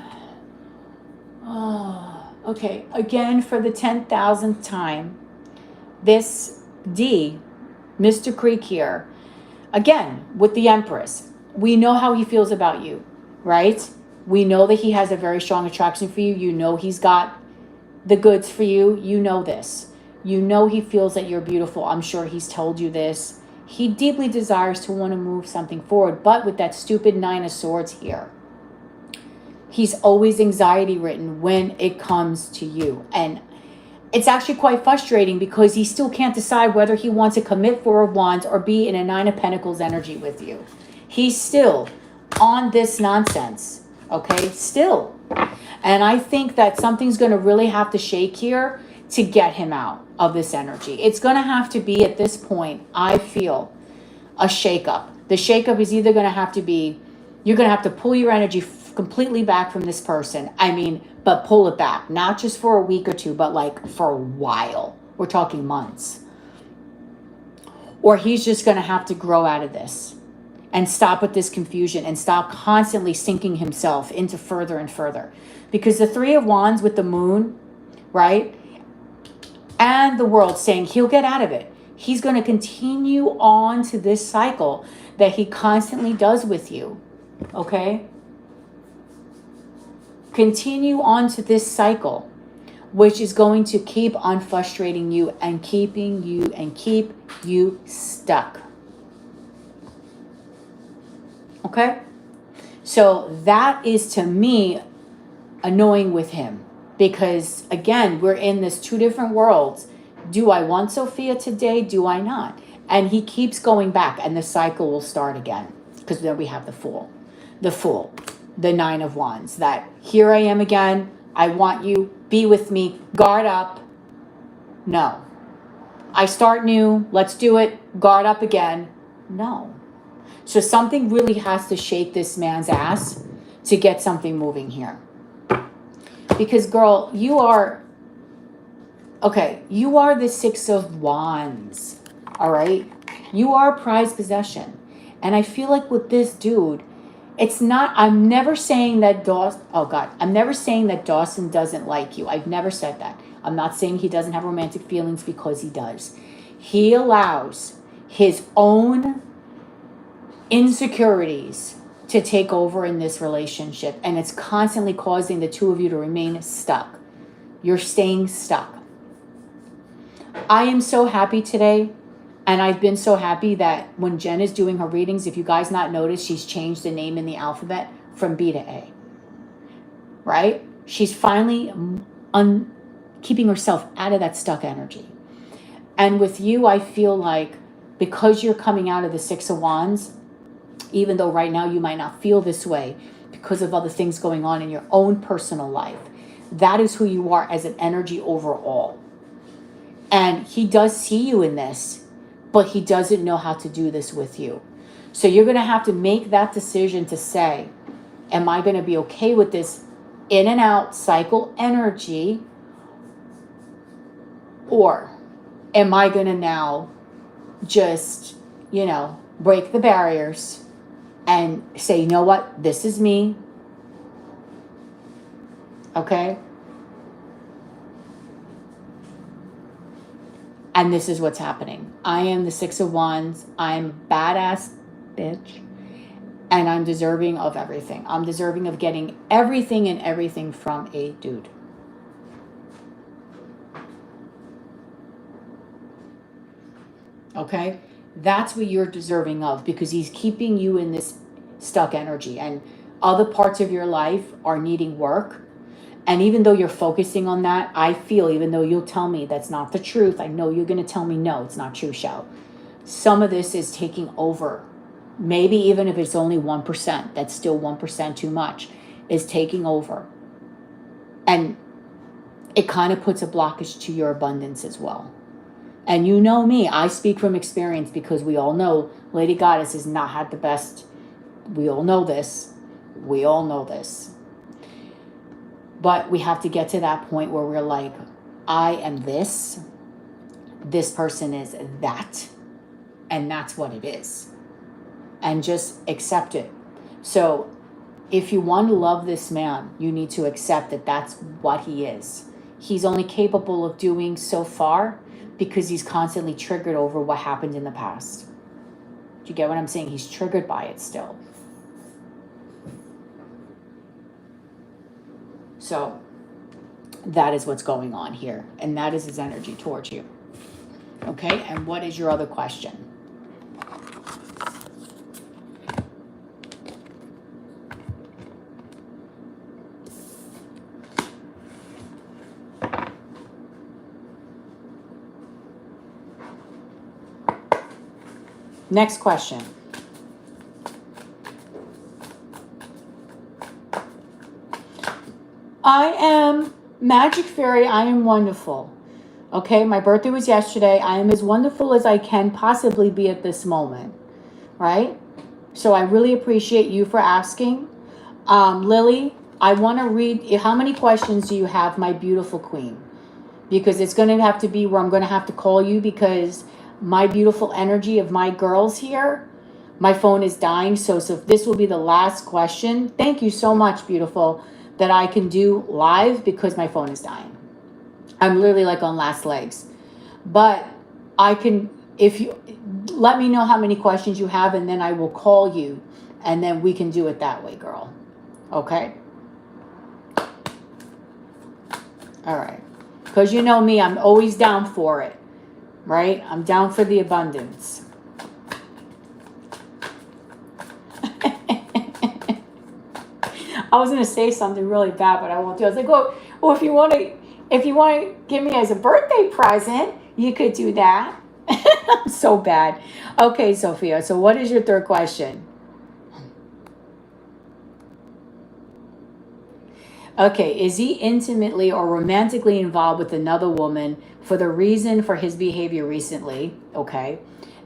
Okay, again, for the 10,000th time, this D, Mr. Creek here, again, with the Empress, we know how he feels about you, right? We know that he has a very strong attraction for you. You know he's got the goods for you. You know this. You know he feels that you're beautiful. I'm sure he's told you this. He deeply desires to want to move something forward, but with that stupid 9 of Swords here, he's always anxiety ridden when it comes to you. And it's actually quite frustrating because he still can't decide whether he wants to commit 4 of Wands or be in a 9 of Pentacles energy with you. He's still on this nonsense, okay? Still. And I think that something's going to really have to shake here to get him out of this energy. It's going to have to be, at this point, I feel, a shakeup. The shakeup is either going to have to be, you're going to have to pull your energy completely back from this person. I mean, but pull it back, not just for a week or two, but like for a while. We're talking months. Or he's just going to have to grow out of this and stop with this confusion and stop constantly sinking himself into further and further. Because the 3 of Wands with the moon, right? And the world saying he'll get out of it. He's going to continue on to this cycle that he constantly does with you. Okay? Continue on to this cycle, which is going to keep on frustrating you and keep you stuck. Okay? So that is, to me, annoying with him. Because, again, we're in this 2 different worlds. Do I want Sophia today? Do I not? And he keeps going back, and the cycle will start again. Because then we have the Fool. The Fool. The 9 of Wands. That, here I am again. I want you. Be with me. Guard up. No. I start new. Let's do it. Guard up again. No. So something really has to shake this man's ass to get something moving here. Because, girl, you are the 6 of Wands, all right? You are prized possession. And I feel like with this dude, it's not, I'm never saying that Dawson doesn't like you. I've never said that. I'm not saying he doesn't have romantic feelings, because he does. He allows his own insecurities to take over in this relationship, and it's constantly causing the 2 of you to remain stuck. You're staying stuck. I am so happy today, and I've been so happy that when Jen is doing her readings, if you guys not noticed, she's changed the name in the alphabet from B to A. Right? She's finally keeping herself out of that stuck energy. And with you, I feel like because you're coming out of the 6 of Wands, even though right now you might not feel this way because of other things going on in your own personal life, that is who you are as an energy overall. And he does see you in this, but he doesn't know how to do this with you. So you're going to have to make that decision to say, am I going to be okay with this in and out cycle energy? Or am I going to now just, break the barriers and say, you know what, this is me. Okay? And this is what's happening. I am the 6 of Wands. I'm a badass bitch. And I'm deserving of everything. I'm deserving of getting everything and everything from a dude. Okay? That's what you're deserving of, because he's keeping you in this stuck energy. And other parts of your life are needing work. And even though you're focusing on that, I feel, even though you'll tell me that's not the truth, I know you're going to tell me, no, it's not true, Shell. Some of this is taking over. Maybe even if it's only 1%, that's still 1% too much, is taking over. And it kind of puts a blockage to your abundance as well. And you know me, I speak from experience, because we all know Lady Goddess has not had the best. We all know this. We all know this. But we have to get to that point where we're like, I am this. This person is that. And that's what it is. And just accept it. So if you want to love this man, you need to accept that that's what he is. he's only capable of doing so far because he's constantly triggered over what happened in the past. Do you get what I'm saying? He's triggered by it still. So that is what's going on here. And that is his energy towards you. Okay, and what is your other question? Next question. I am Magic Fairy. I am wonderful. Okay, my birthday was yesterday. I am as wonderful as I can possibly be at this moment. Right? So I really appreciate you for asking. Lily, I want to read. How many questions do you have, my beautiful queen? Because it's going to have to be where I'm going to have to call you because my beautiful energy of my girls here, my phone is dying. So this will be the last question. Thank you so much, beautiful, that I can do live because my phone is dying. I'm literally like on last legs. But I can, if you let me know how many questions you have, and then I will call you, and then we can do it that way, girl. Okay? All right. Because you know me, I'm always down for it. Right? I'm down for the abundance. I was gonna say something really bad, but I won't do it. I was like, well, if you want to give me as a birthday present, you could do that. I'm so bad. Okay, Sophia. So what is your third question? Okay, is he intimately or romantically involved with another woman for the reason for his behavior recently? Okay,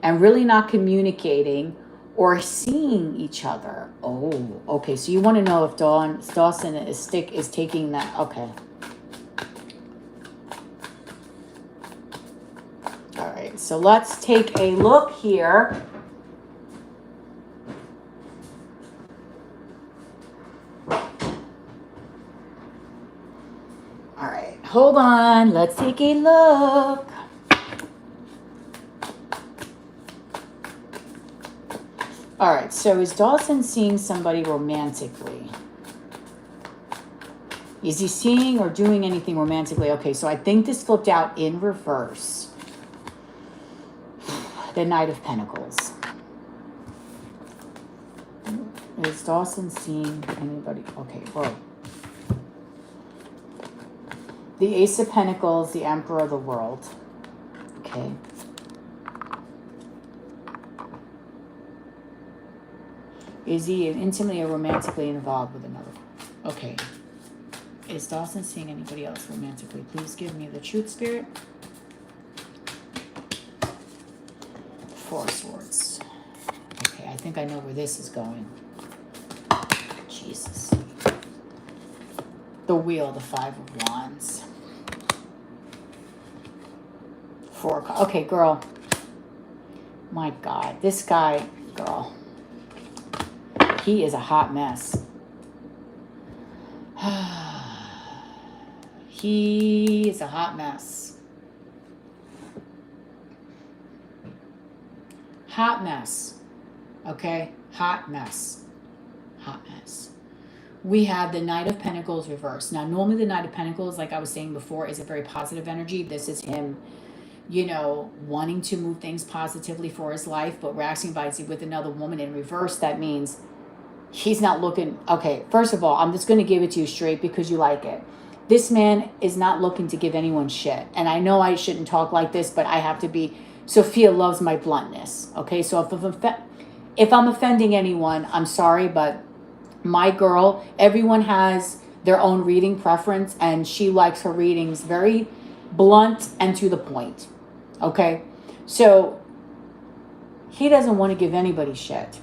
and really not communicating or seeing each other. Oh, okay. So you want to know if Dawson is taking that. Okay. All right. So let's take a look here. All right. Hold on. Let's take a look. All right, so is Dawson seeing somebody romantically? Is he seeing or doing anything romantically? Okay, so I think this flipped out in reverse. The Knight of Pentacles. Is Dawson seeing anybody? Okay, whoa. The Ace of Pentacles, the Emperor of the World. Okay. Is he intimately or romantically involved with another? Okay. Is Dawson seeing anybody else romantically? Please give me the truth, Spirit. Four of Swords. Okay, I think I know where this is going. Jesus. The Wheel, the Five of Wands. Okay, girl. My God, this guy, girl. He is a hot mess. He is a hot mess. Hot mess. Okay? Hot mess. Hot mess. We have the Knight of Pentacles reversed. Now, normally the Knight of Pentacles, like I was saying before, is a very positive energy. This is him, you know, wanting to move things positively for his life, but reacting by with another woman in reverse. That means he's not looking. Okay, first of all, I'm just going to give it to you straight because you like it. This man is not looking to give anyone shit. And I know I shouldn't talk like this, but I have to be. Sophia loves my bluntness. Okay, so if I'm offending anyone, I'm sorry, but my girl, everyone has their own reading preference, and she likes her readings very blunt and to the point. Okay, so he doesn't want to give anybody shit.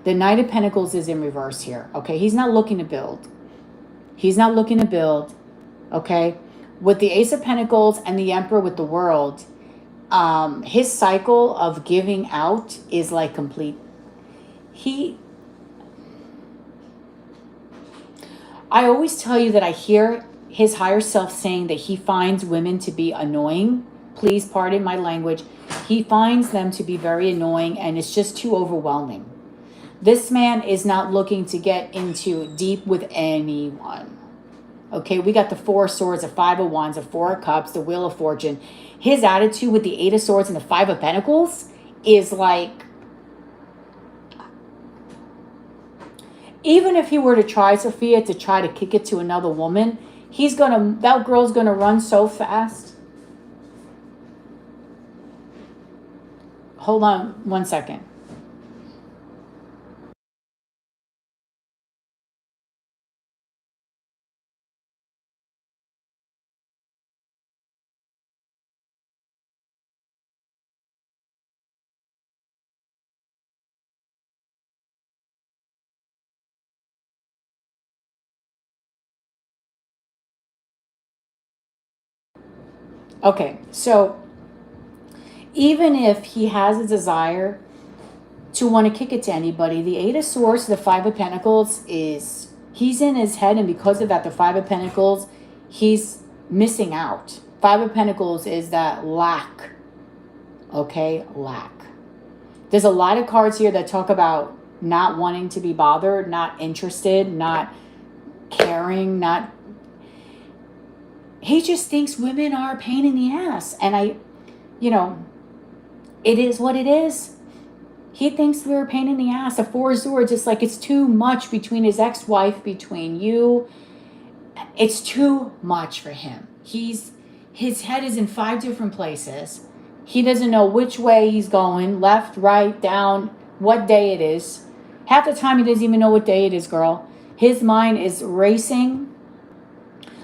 The Knight of Pentacles is in reverse here. Okay, he's not looking to build. He's not looking to build. Okay, with the Ace of Pentacles and the Emperor with the World, his cycle of giving out is like complete. I always tell you that I hear his higher self saying that he finds women to be annoying. Please pardon my language. He finds them to be very annoying, and it's just too overwhelming. This man is not looking to get into deep with anyone. Okay, we got the Four of Swords, the Five of Wands, the Four of Cups, the Wheel of Fortune. His attitude with the Eight of Swords and the Five of Pentacles is like, even if he were to try, Sophia, to try to kick it to another woman, that girl's gonna run so fast. Hold on 1 second. Okay, so even if he has a desire to want to kick it to anybody, the Eight of Swords, the Five of Pentacles is, he's in his head, and because of that, the Five of Pentacles, he's missing out. Five of Pentacles is that lack. Okay, lack. There's a lot of cards here that talk about not wanting to be bothered, not interested, not caring, not... He just thinks women are a pain in the ass. And it is what it is. He thinks we're a pain in the ass. The Four of Swords, it's like it's too much between his ex-wife, between you. It's too much for him. His head is in 5 different places. He doesn't know which way he's going, left, right, down, what day it is. Half the time he doesn't even know what day it is, girl. His mind is racing.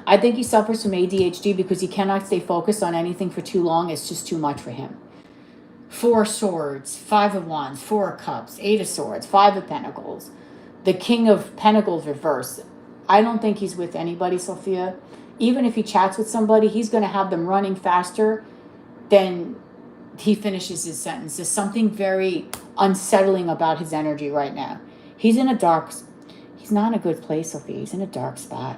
I think he suffers from ADHD because he cannot stay focused on anything for too long. It's just too much for him. Four of Swords, Five of Wands, Four of Cups, Eight of Swords, Five of Pentacles, the King of Pentacles reversed. I don't think he's with anybody, Sophia. Even if he chats with somebody, he's going to have them running faster than he finishes his sentence. There's something very unsettling about his energy right now. He's not in a good place, Sophia. He's in a dark spot.